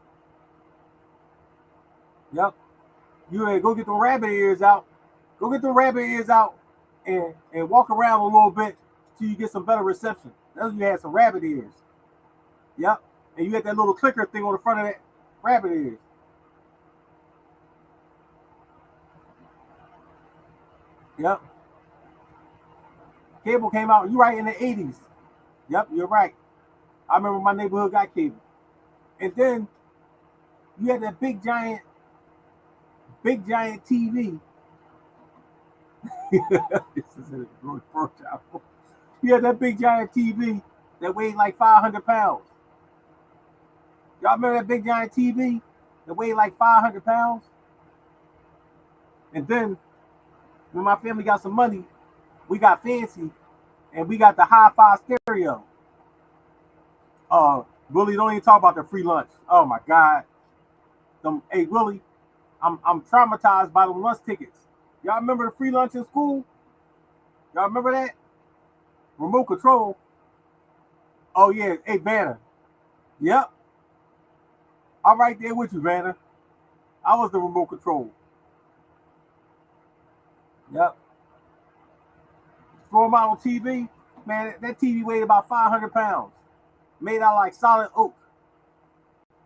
Speaker 1: Yep. You had go get the rabbit ears out. Go get the rabbit ears out and walk around a little bit till you get some better reception. That's when you had some rabbit ears. Yep. And you had that little clicker thing on the front of that rabbit ears. Yep. Cable came out. You right in the 80s. Yep, you're right. I remember my neighborhood got cable. And then you had that big giant TV. This is a really first child. You had that big giant TV that weighed like 500 pounds. Y'all remember that big giant TV that weighed like 500 pounds? And then when my family got some money, we got fancy and we got the hi-fi stereo. Willie, don't even talk about the free lunch. Oh my God. Hey Willie, I'm traumatized by the lunch tickets. Y'all remember the free lunch in school? Y'all remember that? Remote control. Oh yeah, hey Vanna. Yep. I'm right there with you, Vanna. I was the remote control. Yep. Floor model TV. Man, that TV weighed about 500 pounds. Made out like solid oak.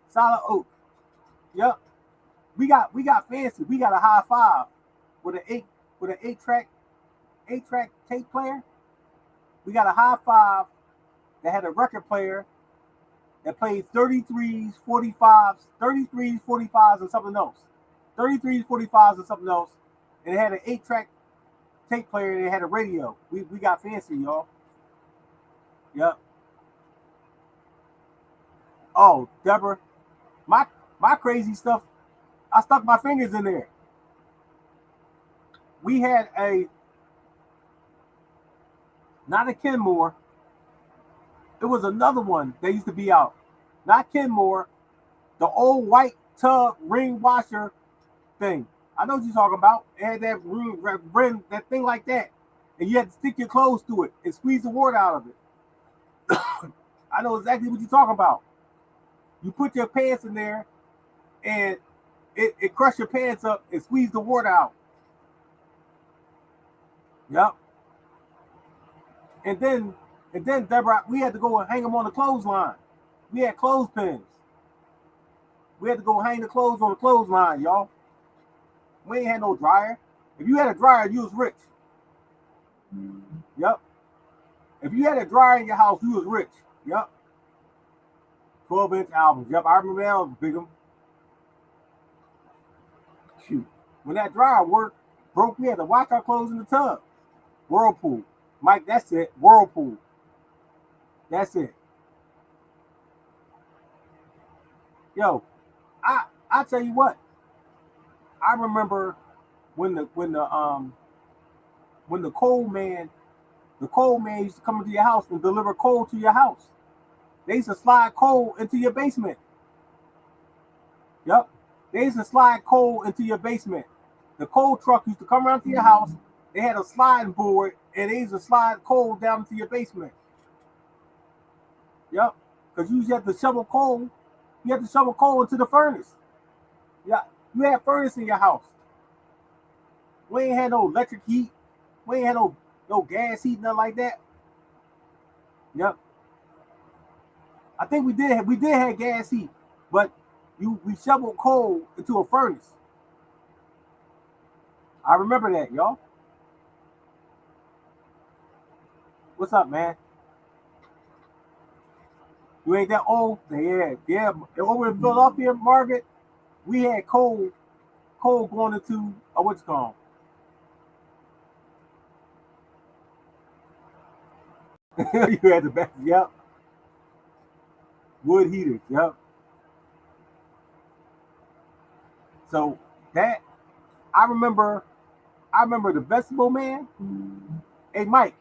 Speaker 1: Solid oak. Yep. We got fancy. We got a high five with an eight track tape player. We got a high five that had a record player that played 33s, 45s, 33s, 45s, and something else. 33s, 45s, and something else. And it had an 8-track tape player and it had a radio. We got fancy, y'all. Yep. Oh, Deborah, my my crazy stuff. I stuck my fingers in there. We had a not a Kenmore. It was another one that used to be out. Not Kenmore, the old white tub ring washer thing. I know what you're talking about. It had that rim, that thing like that. And you had to stick your clothes through it and squeeze the water out of it. I know exactly what you're talking about. You put your pants in there and it crushed your pants up and squeezed the water out. Yep. And then Deborah, we had to go and hang them on the clothesline. We had clothespins. We had to go hang the clothes on the clothesline, y'all. We ain't had no dryer. If you had a dryer, you was rich. Yep. If you had a dryer in your house, you was rich. Yep. 12-inch albums. Yep, I remember that was big. Shoot. When that dryer broke, we had to wash our clothes in the tub. Whirlpool. Mike, that's it. Whirlpool. That's it. Yo, I tell you what. I remember when the coal man used to come into your house and deliver coal to your house. They used to slide coal into your basement. Yep. They used to slide coal into your basement. The coal truck used to come around to your house. They had a sliding board and they used to slide coal down into your basement. Yep. Because you used to have to shovel coal. You had to shovel coal into the furnace. Yeah. You had furnace in your house. We ain't had no electric heat. We ain't had no gas heat, nothing like that. Yep. I think we did have gas heat, but we shoveled coal into a furnace. I remember that, y'all. What's up, man? You ain't that old? Yeah. Over in Philadelphia, Margaret, we had coal going into what's it called? You had the best, yep. Wood heaters, yep. So that I remember the vegetable man. Hey Mike,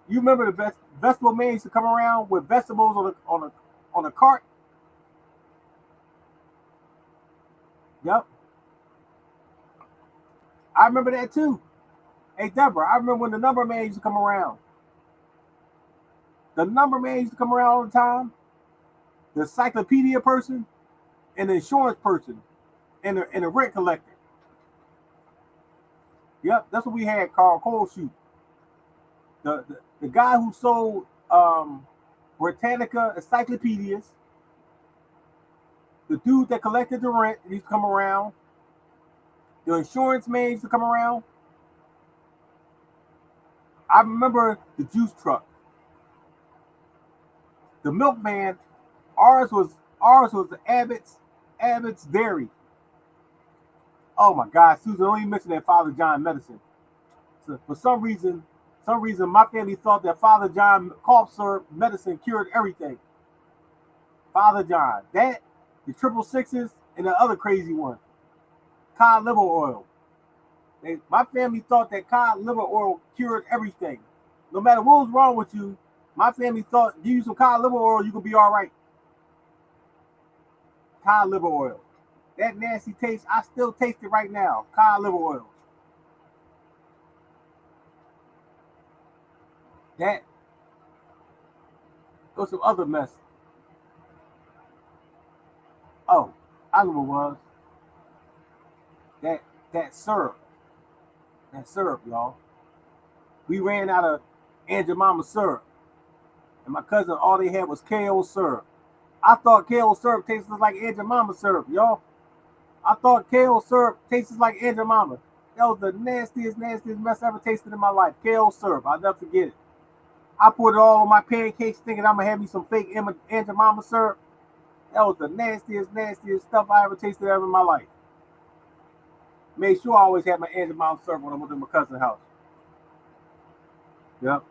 Speaker 1: you remember the vegetable man used to come around with vegetables on a cart? Yep. I remember that too. Hey Deborah, I remember when the number man used to come around. The number man used to come around all the time. the encyclopedia person, and the insurance person, and the rent collector. Yep, that's what we had. Carl Cole shoot the guy who sold Britannica encyclopedias, the dude that collected the rent used to come around, the insurance man used to come around. I remember the juice truck, the milkman. Ours was the Abbott's Dairy. Oh my God, Susan, don't even mention that Father John medicine. So for some reason, my family thought that Father John cough syrup medicine cured everything. Father John, that, the 666s, and the other crazy one, cod liver oil. My family thought that cod liver oil cured everything. No matter what was wrong with you, my family thought, give you some cod liver oil, you could be all right. Cod liver oil. That nasty taste, I still taste it right now. Cod liver oil. That was some other mess. Oh, I know what it was. That syrup. That syrup, y'all. We ran out of Aunt Jemima syrup. And my cousin, all they had was KO syrup. I thought KO syrup tasted like Aunt Jemima syrup, y'all. I thought KO syrup tasted like Aunt Jemima. That was the nastiest mess I ever tasted in my life. KO syrup. I'll never forget it. I put it all on my pancakes thinking I'm going to have me some fake Aunt Jemima syrup. That was the nastiest stuff I ever tasted ever in my life. Made sure I always had my Aunt Jemima syrup when I went to my cousin's house. Yep.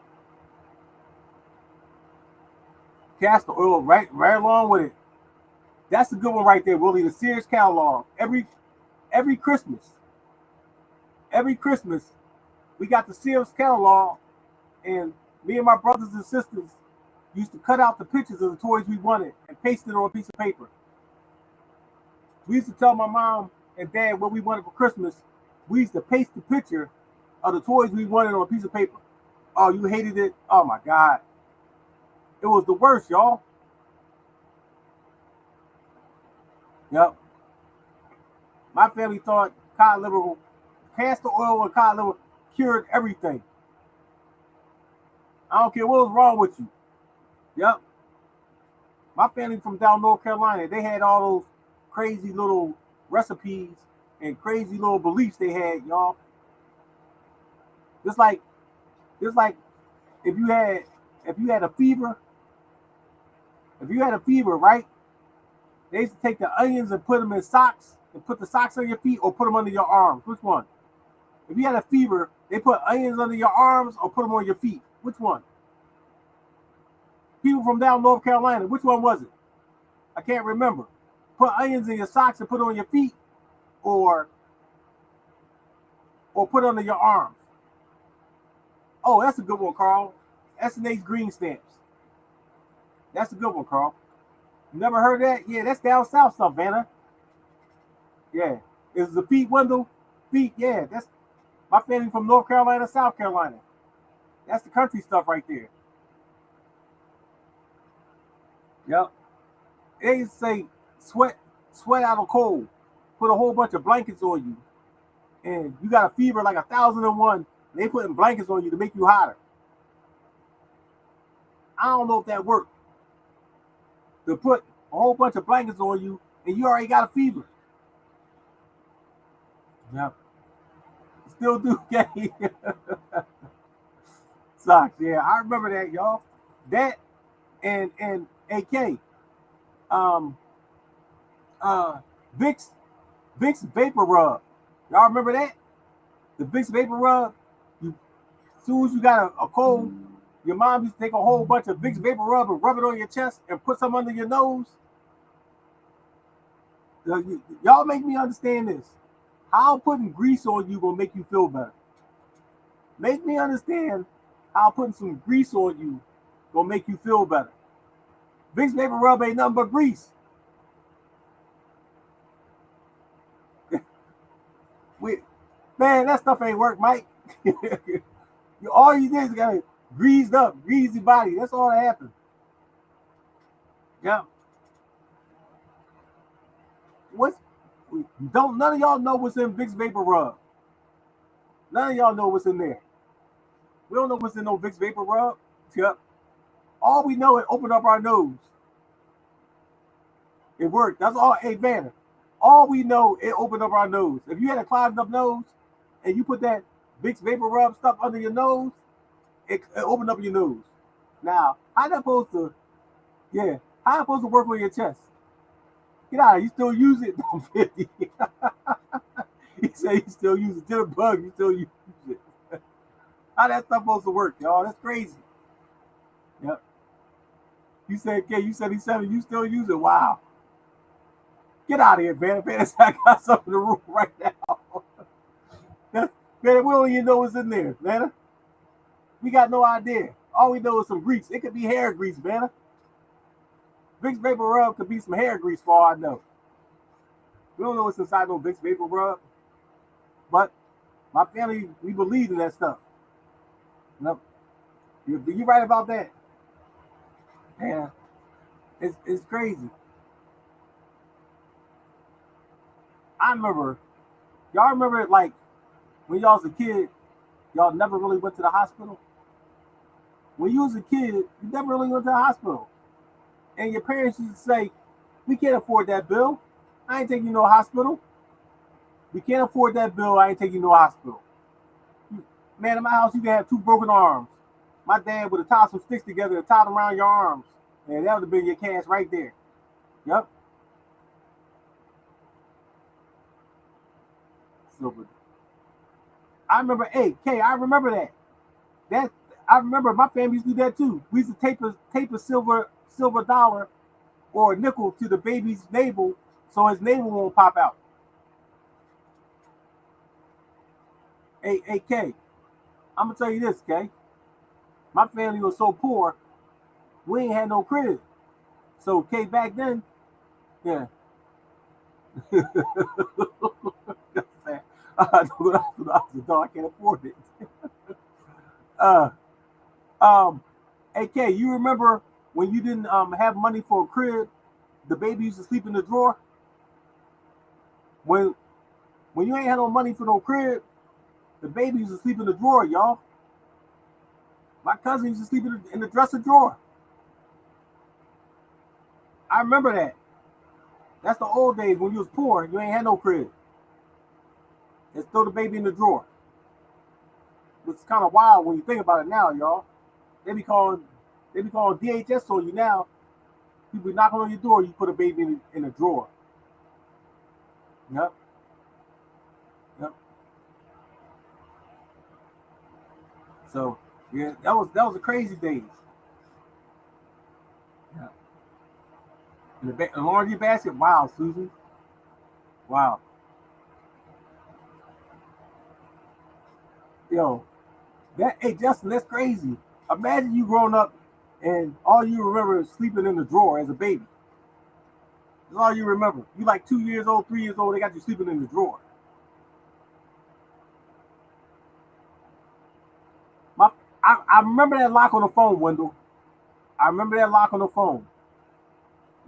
Speaker 1: Castor oil right along with it. That's a good one right there, Willie. The Sears catalog. Every Christmas, we got the Sears catalog, and me and my brothers and sisters used to cut out the pictures of the toys we wanted and paste it on a piece of paper. We used to tell my mom and dad what we wanted for Christmas. We used to paste the picture of the toys we wanted on a piece of paper. Oh, you hated it? Oh my God. It was the worst, y'all. Yep. My family thought castor oil and cod liver cured everything. I don't care what was wrong with you. Yep. My family from down North Carolina, they had all those crazy little recipes and crazy little beliefs they had, y'all. Just like if you had a fever, right? They used to take the onions and put them in socks and put the socks on your feet or put them under your arms. Which one? If you had a fever, they put onions under your arms or put them on your feet. Which one? People from down North Carolina, which one was it? I can't remember. Put onions in your socks and put it on your feet or put under your arms. Oh, that's a good one, Carl. S&H green stamps. That's a good one, Carl. You never heard that? Yeah, that's down south stuff, Vanna. Yeah. Is the feet Wendell? Feet, yeah. That's my family from North Carolina, South Carolina. That's the country stuff right there. Yep. They used to say sweat out of cold. Put a whole bunch of blankets on you. And you got a fever like 1,001. They putting blankets on you to make you hotter. I don't know if that worked. To put a whole bunch of blankets on you and you already got a fever. Yep. Still do, gang. Sucks, yeah. I remember that, y'all. That and AK. Vicks Vapor Rub. Y'all remember that? The Vicks Vapor Rub. As soon as you got a cold, your mom used to take a whole bunch of Vicks Vapor Rub and rub it on your chest and put some under your nose. Y'all make me understand this. How putting grease on you gonna make you feel better? Make me understand how putting some grease on you gonna make you feel better. Vicks Vapor Rub ain't nothing but grease. Man, that stuff ain't work, Mike. All you did is got a greasy body. That's all that happened. Yeah. What's don't none of y'all know what's in Vicks Vapor Rub? None of y'all know what's in there. We don't know what's in no Vicks Vapor Rub. Yep. All we know is open up our nose. It worked. That's all. Hey, man. All we know is open up our nose. If you had a clogged up nose and you put that Vicks Vapor Rub stuff under your nose, it opened up your nose. Now, how that supposed to? Yeah. How that supposed to work on your chest? Get out. You still use it? 50. He said he still use it. To the bug, you still use it. How that stuff supposed to work, y'all? That's crazy. Yep. You said, okay, you said he said you still use it. Wow. Get out of here, man. Man, I got something in the room right now. Man, we don't even know what's in there, man. We got no idea. All we know is some grease. It could be hair grease, man. Vicks Vapor Rub could be some hair grease for all I know. We don't know what's inside no Vicks Vapor Rub. But my family, we believe in that stuff. Nope. You're right about that. Yeah. It's crazy. I remember, y'all remember like when y'all was a kid, y'all never really went to the hospital? When you was a kid, you never really went to the hospital. And your parents used to say, we can't afford that bill. I ain't taking you to no hospital. We can't afford that bill. I ain't taking you to no hospital. Man, in my house, you can have two broken arms. My dad would have tied some sticks together and tied them around your arms. And that would have been your cash right there. Yep. Silver. I remember, hey, Kay, I remember that. That I remember my family used to do that too. We used to tape a silver dollar or a nickel to the baby's navel so his navel won't pop out. Hey, Kay, I'm gonna tell you this, Kay. My family was so poor, we ain't had no crib. So Kay back then, yeah. I can't afford it. Uh, um, hey Kay, you remember when you didn't have money for a crib, the baby used to sleep in the drawer? When when you ain't had no money for no crib, the baby used to sleep in the drawer, y'all. My cousin used to sleep in the dresser drawer. I remember that. That's the old days when you was poor, you ain't had no crib. Just throw the baby in the drawer. It's kind of wild when you think about it now, y'all. They be calling they be calling DHS on you now. You be knocking on your door, you put a baby in a drawer. Yep, yep. So yeah, that was the crazy days. Yeah. And the laundry basket, wow, Susan. Wow. Yo, that hey Justin, that's crazy. Imagine you growing up and all you remember is sleeping in the drawer as a baby. That's all you remember. You like 2 years old, 3 years old, they got you sleeping in the drawer. My I remember that lock on the phone, Wendell. I remember that lock on the phone.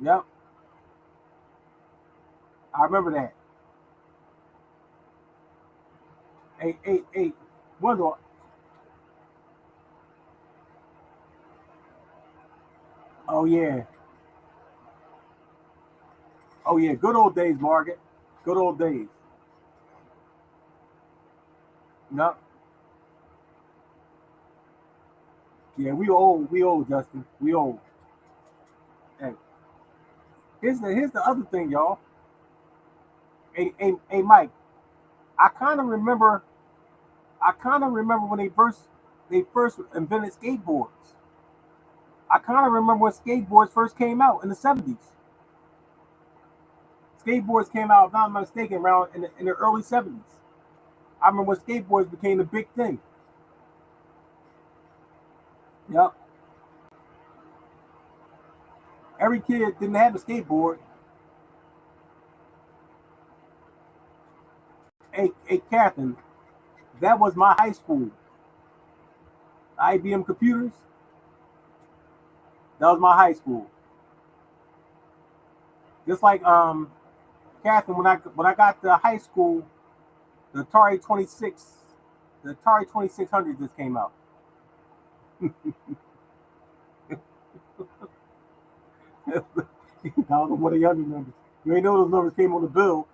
Speaker 1: Yep. I remember that. Hey, Wendell. Oh yeah. Oh yeah. Good old days, Margaret. Good old days. Yep. Yeah, we old. We old, Justin. We old. Hey, here's the other thing, y'all. Hey, Mike. I kind of remember. I kind of remember when they first invented skateboards. I kind of remember when skateboards first came out in the 70s. Skateboards came out, if I'm not mistaken, around in the early 70s. I remember when skateboards became the big thing. Yep. Every kid didn't have a skateboard. Hey, Catherine, that was my high school. IBM Computers, that was my high school. Just like Catherine, when I got to high school, the Atari 26, the Atari 2600 just came out. I don't know what the other numbers. You ain't know those numbers came on the bill.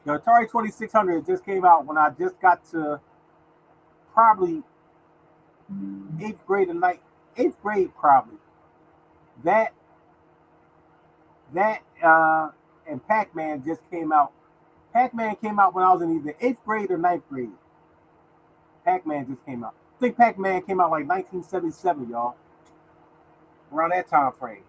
Speaker 1: The Atari 2600 just came out when I just got to probably eighth grade probably. That that and Pac-Man just came out. Pac-Man came out when I was in either eighth grade or ninth grade. Pac-Man just came out. I think Pac-Man came out like 1977, y'all. Around that time frame.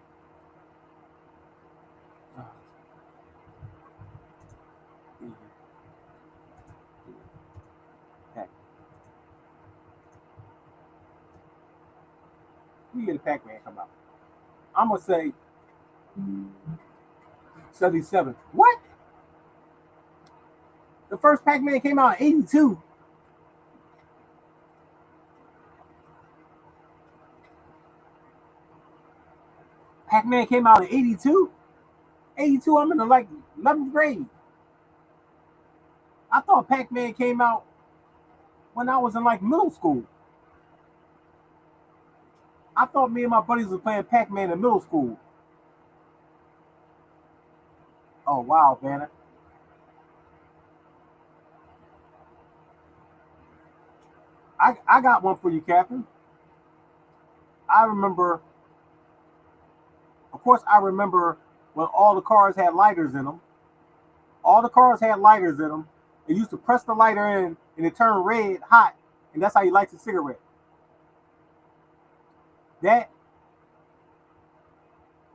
Speaker 1: When did Pac-Man come out? I'm gonna say 77. What? The first Pac-Man came out in 82. Pac-Man came out in 82? 82, I'm in the like 11th grade. I thought Pac-Man came out when I was in like middle school. I thought me and my buddies were playing Pac-Man in middle school. Oh wow, Vanna. I got one for you, Captain. I remember, of course, I remember when all the cars had lighters in them. All the cars had lighters in them. They used to press the lighter in and it turned red hot, and that's how you light a cigarette. That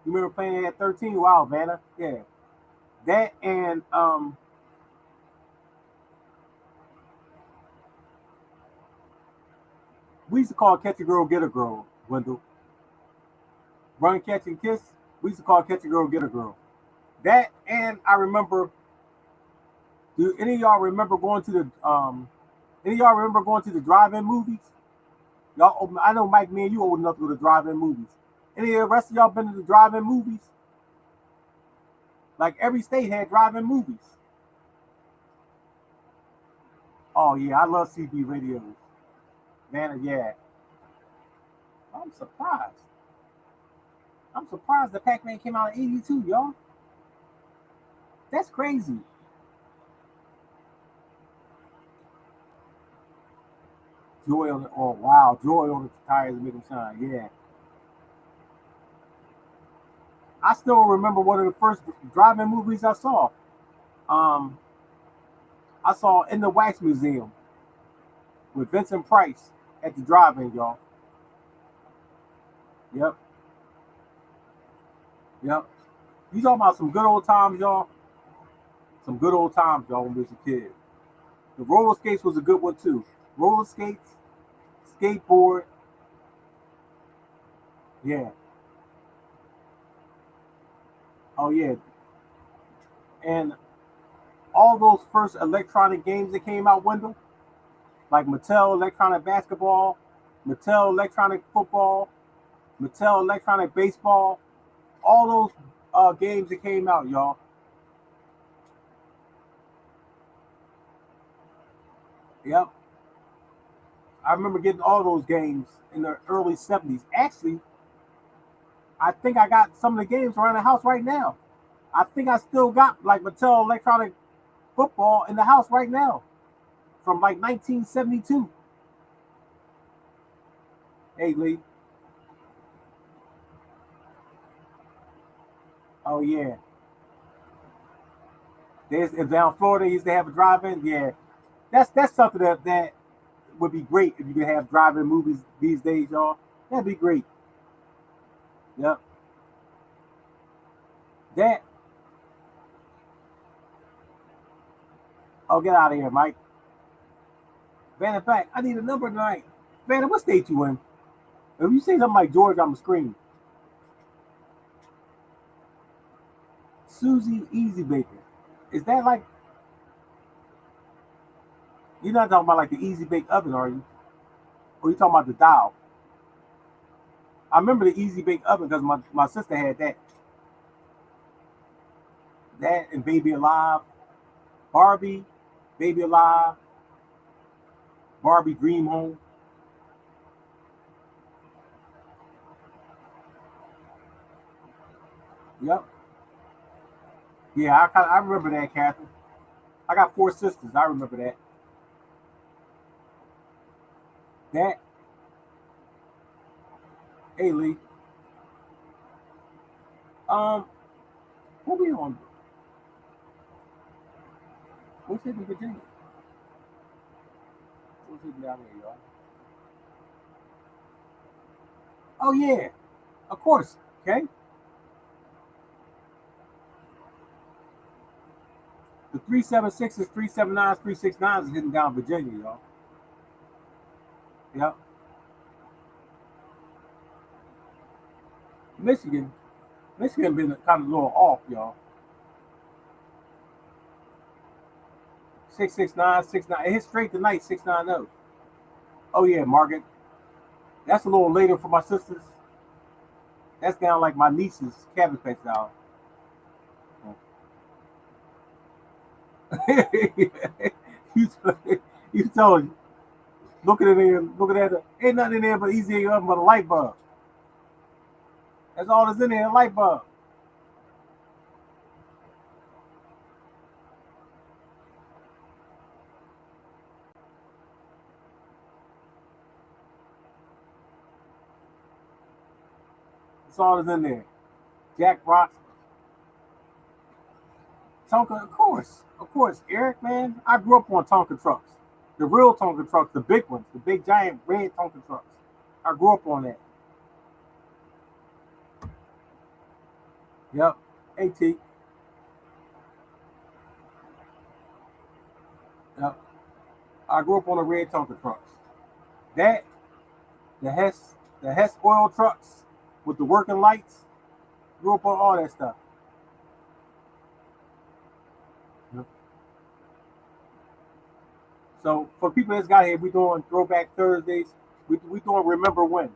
Speaker 1: you remember playing it at 13? Wow, Vanna. Yeah. That and we used to call Catch a Girl, Get a Girl, Wendell. Run, Catch, and Kiss. We used to call Catch a Girl, Get a Girl. That and I remember. Do any of y'all remember going to the Any of y'all remember going to the drive-in movies? Y'all, I know Mike, me and you old enough to go to drive-in movies. Any of the rest of y'all been to the drive-in movies? Like every state had drive-in movies. Oh yeah, I love CB radios. Man, yeah. I'm surprised. I'm surprised that Pac-Man came out in 82, y'all. That's crazy. Joy on the oh wow, joy on the tires make them shine. Yeah. I still remember one of the first drive-in movies I saw. Um, I saw In the Wax Museum with Vincent Price at the drive-in, y'all. Yep, yep. You talking about some good old times, y'all? Some good old times, y'all, when we was a kid. The roller skates was a good one too. Roller skates, skateboard, yeah. Oh yeah. And all those first electronic games that came out, Wendell, like Mattel electronic basketball, Mattel electronic football, Mattel electronic baseball, all those games that came out, y'all. Yep. I remember getting all those games in the early 70s. Actually, I think I got some of the games around the house right now. I think I still got like Mattel electronic football in the house right now from like 1972. Hey, Lee. Oh, yeah. There's down Florida, used to have a drive-in. Yeah, that's something that would be great if you could have drive-in movies these days, y'all. That'd be great. Yep. That. Oh, get out of here, Mike. Vanna, back. I need a number tonight. Vanna, what state you in? If you say something like George, I'm gonna scream. Susie Easy Baker. Is that like you're not talking about like the Easy Bake Oven, are you? Or you talking about the dial? I remember the Easy Bake Oven because my sister had that. That and Baby Alive, Barbie, Baby Alive, Barbie Dream Home. Yep. Yeah, I remember that, Catherine. I got four sisters. I remember that. That, hey Lee, um, what we on? What's hitting Virginia? What's hitting down here, y'all? Oh yeah, of course. Okay, the 376s, 379s, 369s is hitting down Virginia, y'all. Yep. Michigan, Michigan been kind of a little off, y'all. 669, 69. It hit straight tonight, 690. Oh yeah, Margaret. That's a little later for my sisters. That's down like my niece's cabbage patch down. you, you told you. Looking at it, ain't nothing in there but easy oven but a light bulb. That's all that's in there, a light bulb. That's all that's in there. Jack Rocks, Tonka, of course, Eric, man. I grew up on Tonka trucks, the real Tonka trucks, the big ones, the big giant red Tonka trucks. I grew up on that. Yep. At. Yep. I grew up on the red Tonka trucks. That the Hess oil trucks with the working lights. Grew up on all that stuff. Yep. So for people that's got here, we doing throwback Thursdays. We doing remember when.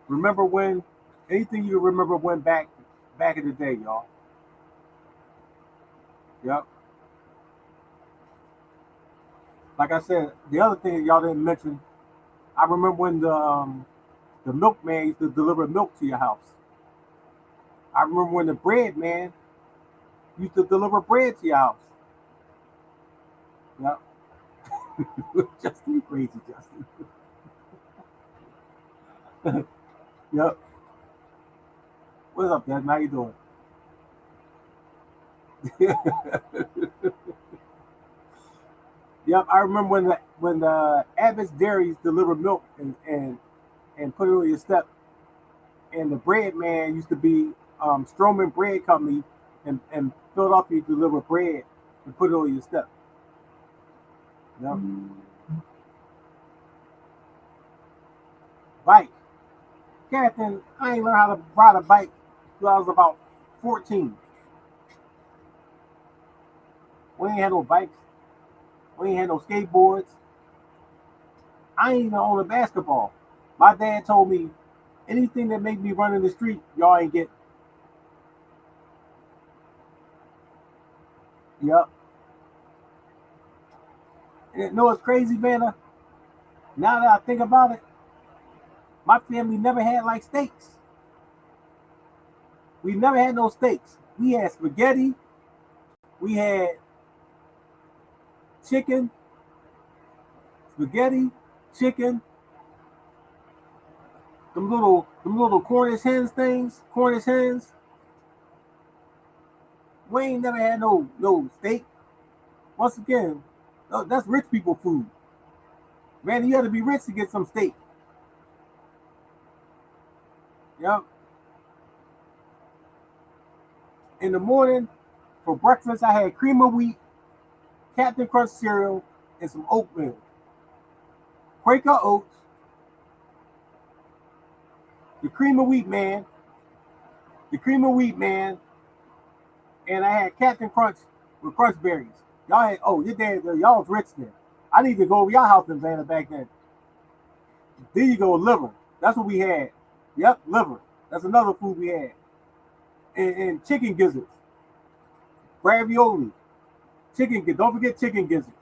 Speaker 1: Remember when. Anything you remember when back in the day, y'all. Yep. Like I said, the other thing y'all didn't mention, I remember when the milkman used to deliver milk to your house. I remember when the bread man used to deliver bread to your house. Yep. Justin, crazy Justin. Yep. What's up, Justin? How you doing? Yep. I remember when the Abbott's Dairies delivered milk and put it on your step, and the bread man used to be Stroman Bread Company, and Philadelphia deliver bread and put it on your step. Yep. Bike. Captain, I ain't learned how to ride a bike till I was about 14. We ain't had no bikes. We ain't had no skateboards. I ain't even own a basketball. My dad told me anything that make me run in the street, y'all ain't get. Yep. And you know what's crazy, man? Now that I think about it, my family never had like steaks. We never had no steaks. We had spaghetti. We had chicken, spaghetti, chicken, them little Cornish hens. We ain't never had no steak. Once again, that's rich people food. Man, you had to be rich to get some steak. Yep. In the morning for breakfast, I had cream of wheat, Captain Crunch cereal, and some oatmeal. Quaker oats, the cream of wheat man, the cream of wheat man, and I had Captain Crunch with crunch berries. Y'all had, oh, your dad, y'all was rich then. I need to go over your house in Atlanta back then. There you go, liver. That's what we had. Yep, liver. That's another food we had. And chicken gizzards. ravioli, chicken. Don't forget chicken gizzards,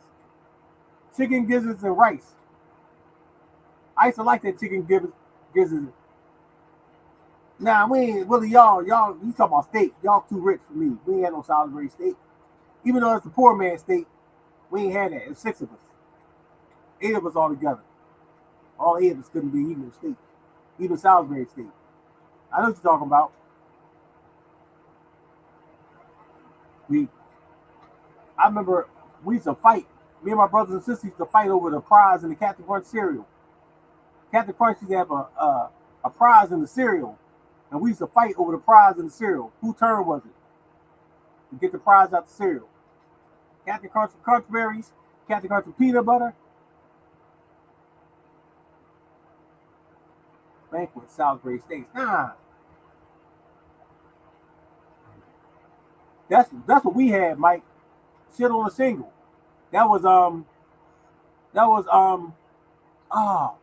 Speaker 1: and rice. I used to like that chicken gizzards. Nah, we ain't really y'all. You talking about steak? Y'all too rich for me. We ain't had no Salisbury steak. Even though it's the poor man steak, we ain't had that. It's 6 of us, 8 of us all together. All 8 of us couldn't be eating steak, even Salisbury steak. I know what you're talking about. I remember we used to fight. Me and my brothers and sisters used to fight over the prize in the Captain Crunch cereal. Captain Crunch used to have a prize in the cereal, and we used to fight over the prize in the cereal. Whose turn was it to get the prize out the cereal? Captain Crunch with crunch berries, Captain Crunch with peanut butter. Banquet, Salisbury steaks. Nah, that's what we had, Mike. Shit on a single. That was that was ah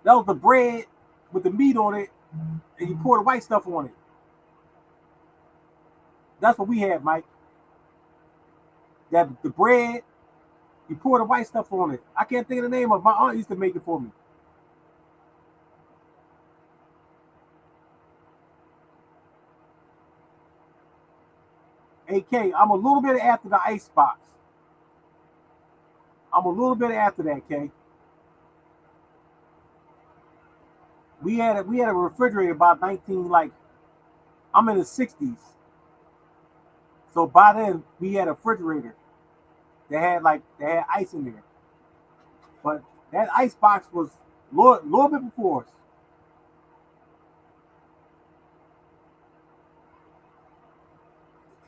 Speaker 1: that was the bread with the meat on it, and you pour the white stuff on it. That's what we had, Mike. That the bread, you pour the white stuff on it. I can't think of the name of it. My aunt used to make it for me. AK, I'm a little bit after the ice box. I'm a little bit after that, K. We had a refrigerator about 19, like I'm in the 60s. So by then we had a refrigerator that had ice in there. But that ice box was a little bit before us.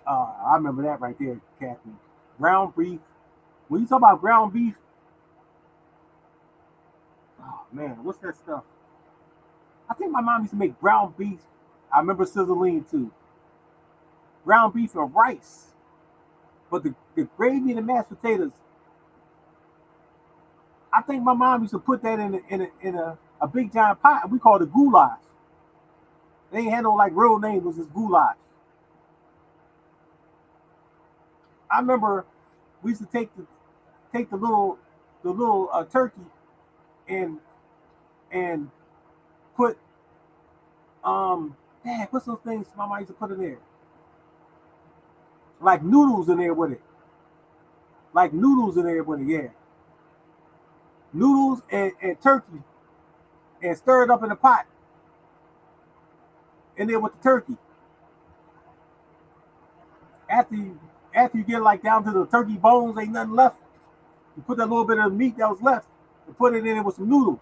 Speaker 1: I remember that right there, Captain. Ground beef. When you talk about ground beef, oh man, what's that stuff? I think my mom used to make ground beef. I remember sizzling too. Ground beef and rice. But the gravy and the mashed potatoes, I think my mom used to put that in a big giant pot. We called it goulash. They ain't had no like real name. It was just goulash. I remember we used to take the little turkey and and put what's those things my mom used to put in there? Like noodles in there with it. Like noodles in there with it, yeah. Noodles and turkey and stir it up in a pot in there with the turkey. After you get like down to the turkey bones, ain't nothing left. You put that little bit of meat that was left and put it in there with some noodles.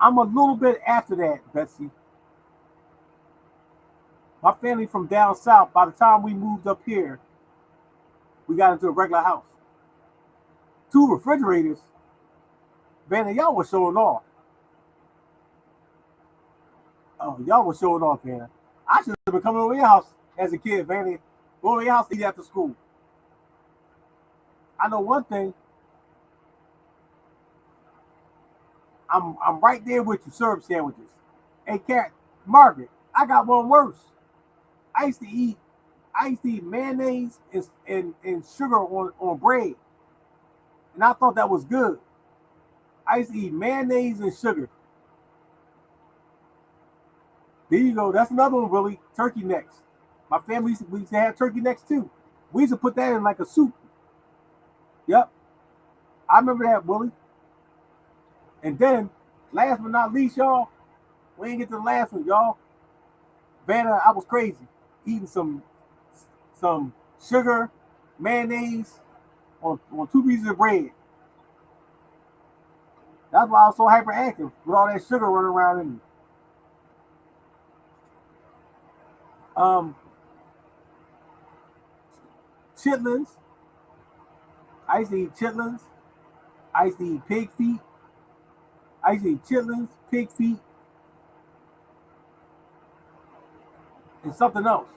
Speaker 1: I'm a little bit after that, Betsy. My family from down south, by the time we moved up here, we got into a regular house. 2 refrigerators. Man, y'all was showing off. Oh, y'all was showing off, man. I should have been coming over your house as a kid, man. Go over your house to eat after school. I know one thing. I'm right there with you, syrup sandwiches. Hey, Cat, Margaret, I got one worse. I used to eat mayonnaise and sugar on bread. And I thought that was good. I used to eat mayonnaise and sugar. There you go. That's another one, really. Turkey necks. My family we used to have turkey necks too. We used to put that in like a soup. Yep. I remember that, Willie. And then, last but not least, y'all, we ain't get to the last one, y'all. Vanna, I was crazy. Eating some sugar, mayonnaise on 2 pieces of bread. That's why I was so hyperactive with all that sugar running around in me. Um, chitlins. I used to eat chitlins. I used to eat pig feet. I used to eat chitlins, pig feet, and something else.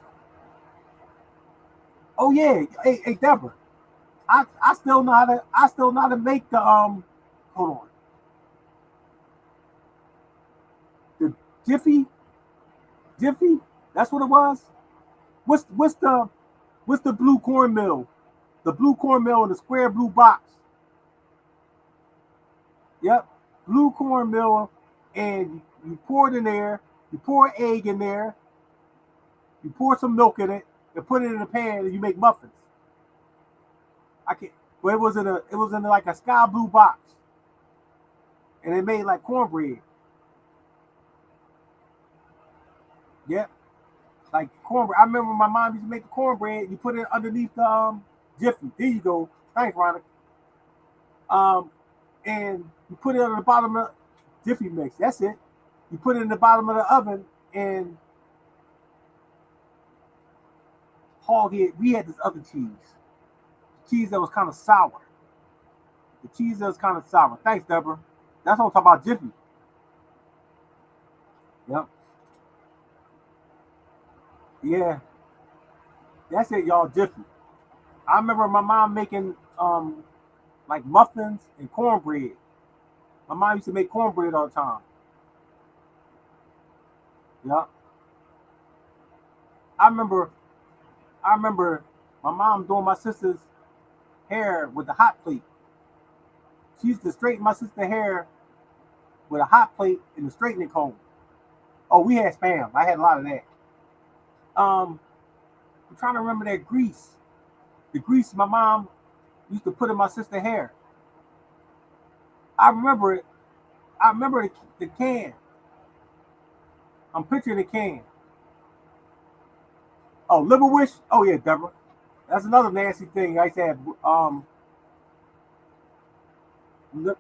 Speaker 1: Oh yeah, hey Deborah. I still know how to make the hold on. The Jiffy. That's what it was. What's the blue cornmeal? The blue cornmeal in the square blue box. Yep, blue cornmeal, and you pour it in there. You pour an egg in there. You pour some milk in it and put it in a pan, and you make muffins. I can't. But it was in like a sky blue box, and it made like cornbread. Yep, like cornbread. I remember my mom used to make the cornbread. You put it underneath the jiffy. There you go. Thanks, Ronnie. Um, and you put it on the bottom of jiffy mix. That's it. You put it in the bottom of the oven, and hog head. We had this other cheese that was kind of sour. The cheese that was kind of sour. Thanks, Deborah. That's what I'm talking about, jiffy. Yep. Yeah. That's it, y'all. Jiffy. I remember my mom making like muffins and cornbread. My mom used to make cornbread all the time. Yep. I remember I remember my mom doing my sister's hair with the hot plate. She used to straighten my sister's hair with a hot plate and a straightening comb. Oh, we had spam. I had a lot of that. Um, I'm trying to remember that grease. The grease my mom used to put in my sister's hair. I remember it. I remember the can. I'm picturing the can. Oh, liver wish. Oh yeah, Deborah. That's another nasty thing. I used to have li-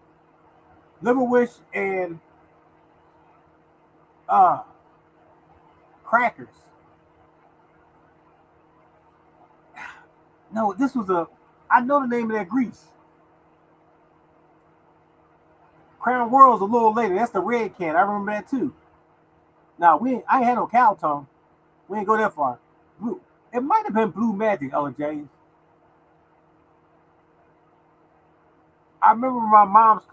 Speaker 1: liver wish and uh crackers. No, this was a. I know the name of that grease. Crown World's a little later. That's the red can. I remember that too. Now I ain't had no cow tongue. We ain't go that far. Blue. It might have been Blue Magic, Ella James. I remember my mom's.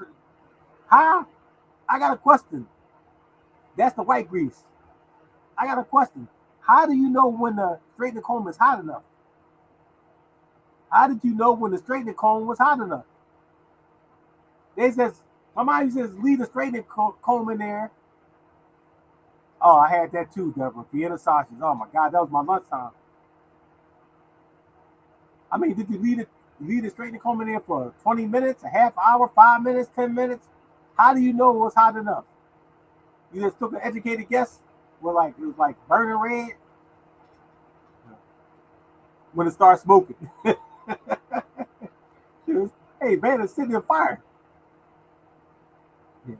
Speaker 1: Huh? I got a question. That's the white grease. I got a question. How do you know when the straightening comb is hot enough? How did you know when the straightening comb was hot enough? They says my mom says leave the straightening comb in there. Oh, I had that too, Deborah. Vienna sausage. Oh my God, that was my lunchtime. I mean, did you leave the straightening comb in there for 20 minutes, a half hour, 5 minutes, 10 minutes? How do you know it was hot enough? You just took an educated guess. Well, like it was like burning red when it started smoking. Was, hey man, it's sitting on fire. Yeah.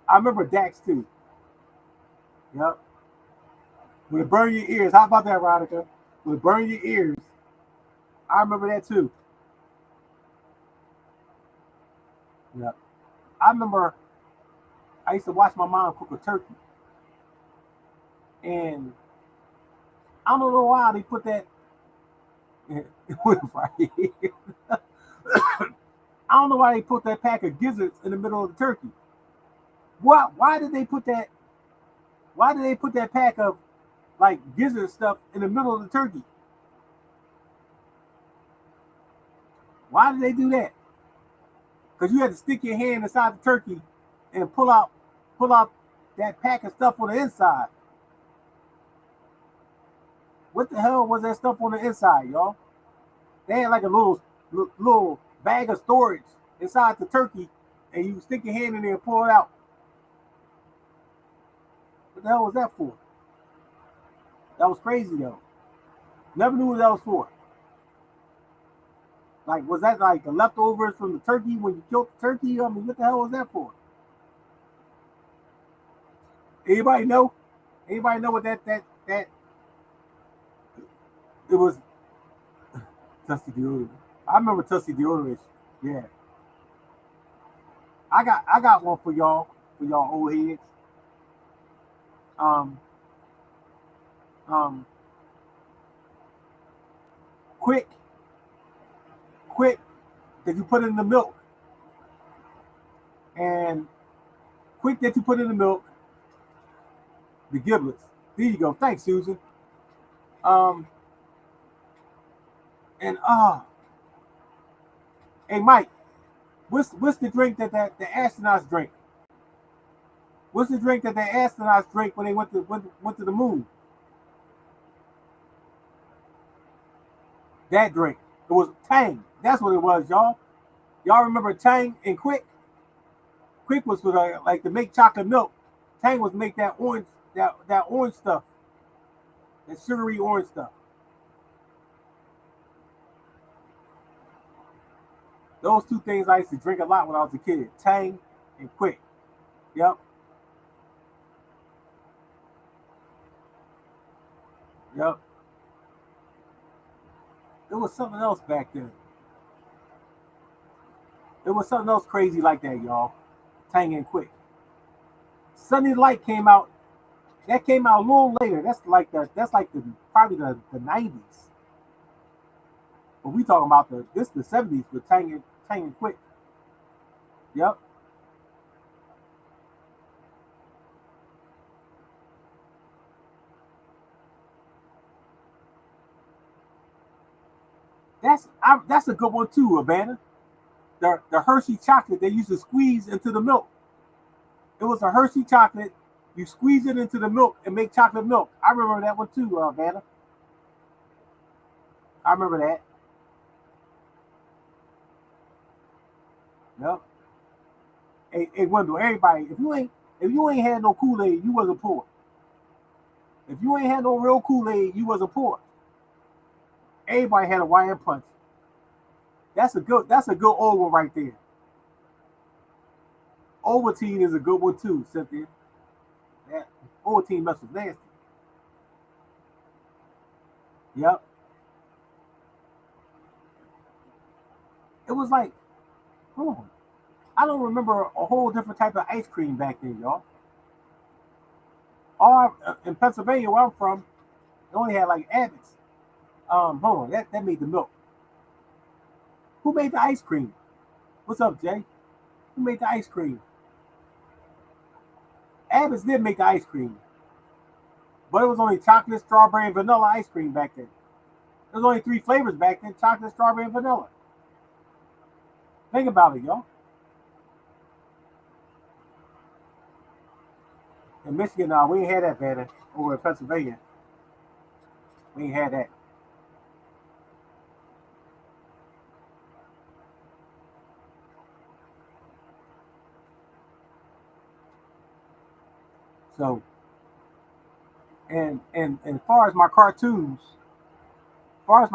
Speaker 1: I remember Dax too. Yep. When it burn your ears. How about that, Veronica? When it burn your ears. I remember that too. Yep. I remember I used to watch my mom cook a turkey. And I don't know why they put that I don't know why they put that pack of gizzards in the middle of the turkey. Why did they put that why did they put that pack of like gizzard stuff in the middle of the turkey? Why did they do that? Because you had to stick your hand inside the turkey and pull out that pack of stuff on the inside. What the hell was that stuff on the inside, y'all? They had like a little bag of storage inside the turkey, and you stick your hand in there and pull it out. What the hell was that for? That was crazy though. Never knew what that was for. Like, was that like the leftovers from the turkey when you killed the turkey? I mean, what the hell was that for? Anybody know? Anybody know what that it was? Tussie deodorant. I remember Tussie deodorant. Yeah, I got one for y'all old heads. Um um quick quick that you put in the milk and quick that you put in the milk the giblets. There you go. Thanks, Susan. And hey Mike, what's the drink that the astronauts drink? What's the drink that the astronauts drink when they went to the moon? That drink. It was Tang. That's what it was, y'all. Y'all remember Tang and Quick? Quick was for like to make chocolate milk. Tang was make that orange that orange stuff, that sugary orange stuff. Those two things I used to drink a lot when I was a kid. Tang and Quick. Yep. Yep. There was something else back then. There was something else crazy like that, y'all. Tang and Quick. Sunny Light came out. That came out a little later. That's like the probably the 90s. But we talking about the 70s with Tang and Quick. Yep. That's a good one too, Havana. The Hershey chocolate they used to squeeze into the milk. It was a Hershey chocolate. You squeeze it into the milk and make chocolate milk. I remember that one too, Havana. I remember that. Yep. Hey, Wendell, everybody, if you ain't had no Kool Aid, you wasn't poor. If you ain't had no real Kool Aid, you wasn't poor. Everybody had a wire punch. That's a good old one right there. Ovaltine is a good one too, Cynthia. That Ovaltine mess was nasty. Yep. It was like, oh, I don't remember a whole different type of ice cream back then, y'all. In Pennsylvania, where I'm from, they only had like Abbott's. Hold on, that made the milk. Who made the ice cream? What's up, Jay? Who made the ice cream? Abbott's did make the ice cream, but it was only chocolate, strawberry, and vanilla ice cream back then. There's only three flavors back then: chocolate, strawberry, and vanilla. Think about it, y'all. In Michigan, now we ain't had that better. Over in Pennsylvania, we ain't had that. So, and as far as my cartoons, I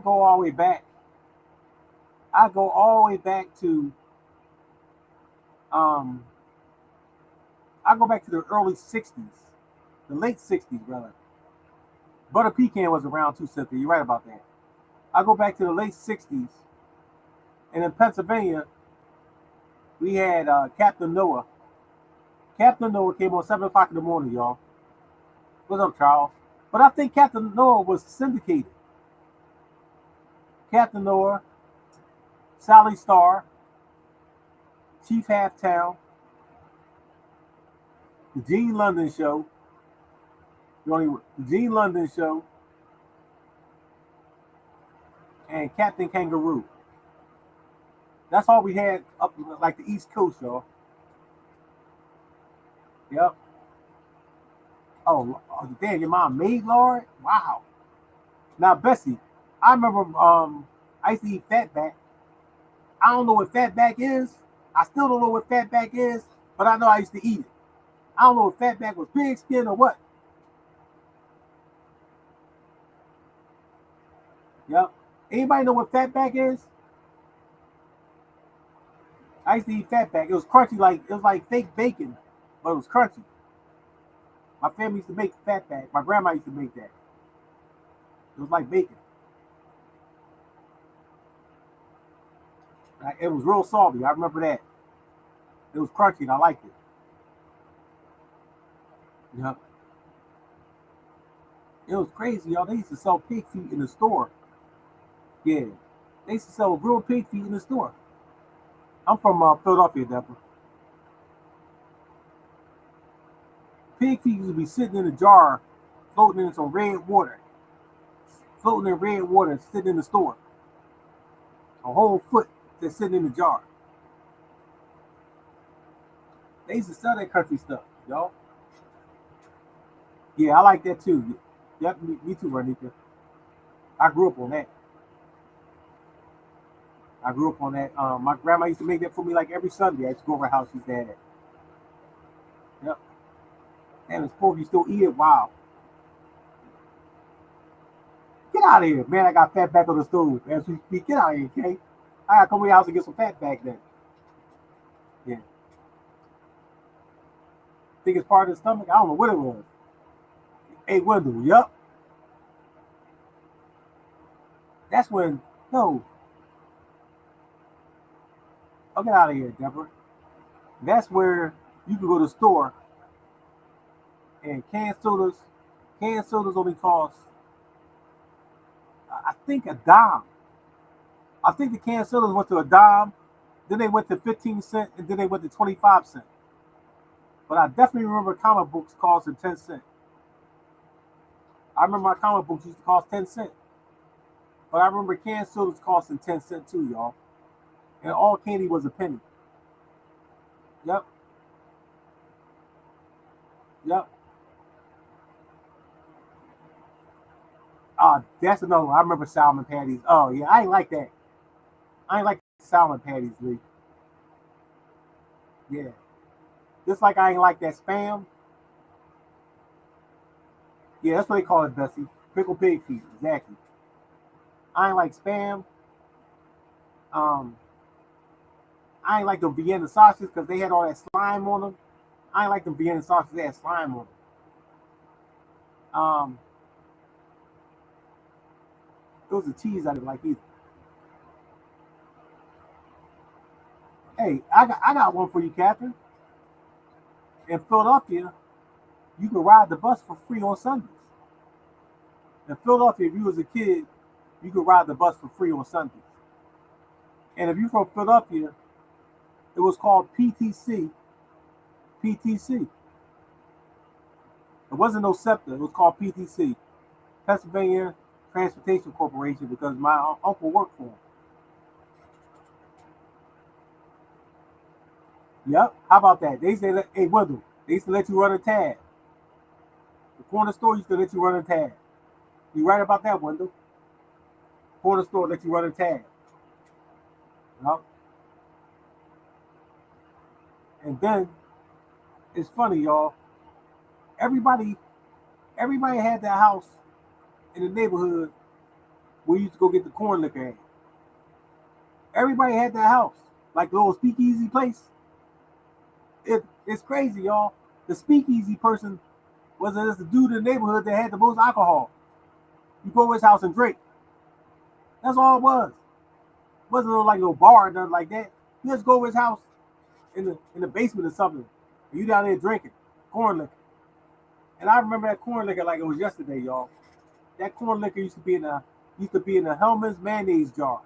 Speaker 1: go all the way back. I go all the way back to um, I go back to the early '60s, the late '60s, rather. Butter pecan was around too, Cynthia. You're right about that. I go back to the late '60s, and in Pennsylvania, we had Captain Noah. Captain Noah came on 7 o'clock in the morning, y'all. What's up, Charles? But I think Captain Noah was syndicated. Captain Noah, Sally Star, Chief Halftown, the Gene London Show, the Gene London Show, and Captain Kangaroo. That's all we had up like the East Coast, y'all. Yep. Oh, damn, your mom made lard? Wow. Now, Bessie, I remember I used to eat fatback. I don't know what fatback is. I still don't know what fatback is, but I know I used to eat it. I don't know if fatback was pig skin or what. Yep. Anybody know what fatback is? I used to eat fatback. It was crunchy, like it was like fake bacon, but it was crunchy. My family used to make fatback. My grandma used to make that. It was like bacon. It was real salty. I remember that. It was crunchy and I liked it. Yep. It was crazy, y'all. They used to sell pig feet in the store. Yeah. They used to sell real pig feet in the store. I'm from Philadelphia, Denver. Pig feet used to be sitting in a jar, floating in some red water. Floating in red water, sitting in the store. A whole foot that's sitting in the jar. They used to sell that country stuff, y'all. Yeah, I like that too. Yep, me too, Ranita. I grew up on that. I grew up on that. My grandma used to make that for me like every Sunday. I used to go over her house. She used to have that. Yep. And it's pork. You still eat it? Wow. Get out of here, man. I got fat back on the stove as we speak. Get out of here, okay? I gotta come to your house and get some fat back then. Yeah. Think it's part of the stomach? I don't know what it was. Hey, Wendell, yep. That's when, no. Oh, get out of here, Deborah. That's where you can go to the store and canned sodas only cost, I think, a dime. I think the canned sodas went to a dime, then they went to 15 cents, and then they went to 25 cents. But I definitely remember comic books costing 10 cents. I remember my comic books used to cost 10 cents. But I remember canned sodas costing 10 cents too, y'all. And all candy was a penny. Yep. Yep. That's another one. I remember salmon patties. Oh yeah, I ain't like that. I ain't like salmon patties, Lee. Yeah. Just like I ain't like that spam. Yeah, that's what they call it, Bessie. Pickled pig feet. Exactly. I ain't like spam. Um, I ain't like the Vienna sausages because they had all that slime on them. I ain't like the Vienna sausages that had slime on them. It was the cheese I didn't like either. Hey, I got one for you, Catherine. In Philadelphia, you could ride the bus for free on Sundays. In Philadelphia, if you was a kid, you could ride the bus for free on Sundays. And if you're from Philadelphia, it was called PTC. PTC. It wasn't no SEPTA. It was called PTC, Pennsylvania Transportation Corporation, because my uncle worked for them. Yep. How about that? They say, hey, Wendell, they used to let you run a tab. The corner store used to let you run a tab. You right about that, Wendell? Corner store let you run a tab. Yep. And then it's funny, y'all. Everybody, everybody had that house in the neighborhood where you used to go get the corn liquor at. Everybody had that house, like the little speakeasy place. It's crazy, y'all. The speakeasy person was just a dude in the neighborhood that had the most alcohol. You go to his house and drink. That's all it was. It wasn't like no bar or nothing like that. You just go to his house in the basement or something. And you down there drinking corn liquor. And I remember that corn liquor like it was yesterday, y'all. That corn liquor used to be in a Hellman's mayonnaise jar.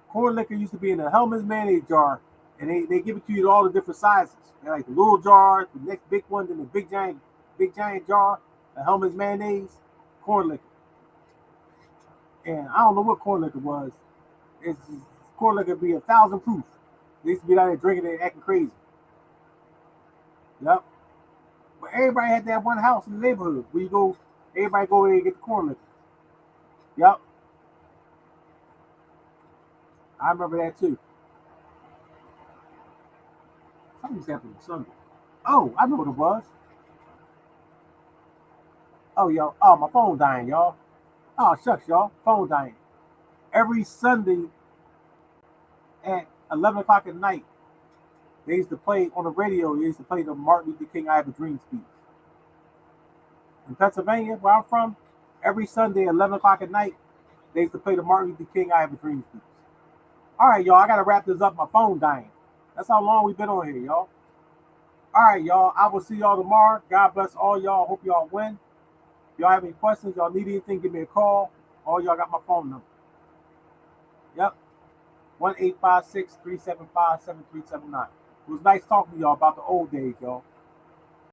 Speaker 1: Corn liquor used to be in a Hellman's mayonnaise jar, and they give it to you in all the different sizes. They're like the little jar, the next big one, then the big giant jar, the Hellman's mayonnaise, corn liquor. And I don't know what corn liquor was. It's corn liquor be 1,000 proof. They used to be out there drinking it, acting crazy. Yep. But everybody had that one house in the neighborhood where you go, everybody go there and get the corn liquor. Yep. I remember that too. Something's happening Sunday. Oh, I know what it was. Oh, y'all. Oh, my phone dying, y'all. Oh, shucks, y'all. Phone dying. Every Sunday at 11 o'clock at night, they used to play on the radio. They used to play the Martin Luther King I Have a Dream speech. In Pennsylvania, where I'm from, every Sunday at 11 o'clock at night, they used to play the Martin Luther King I Have a Dream speech. All right, y'all. I got to wrap this up. My phone dying. That's how long we've been on here, y'all. All right, y'all. I will see y'all tomorrow. God bless all y'all. Hope y'all win. If y'all have any questions, y'all need anything, give me a call. All y'all got my phone number. Yep. 1-856-375-7379. It was nice talking to y'all about the old days, y'all.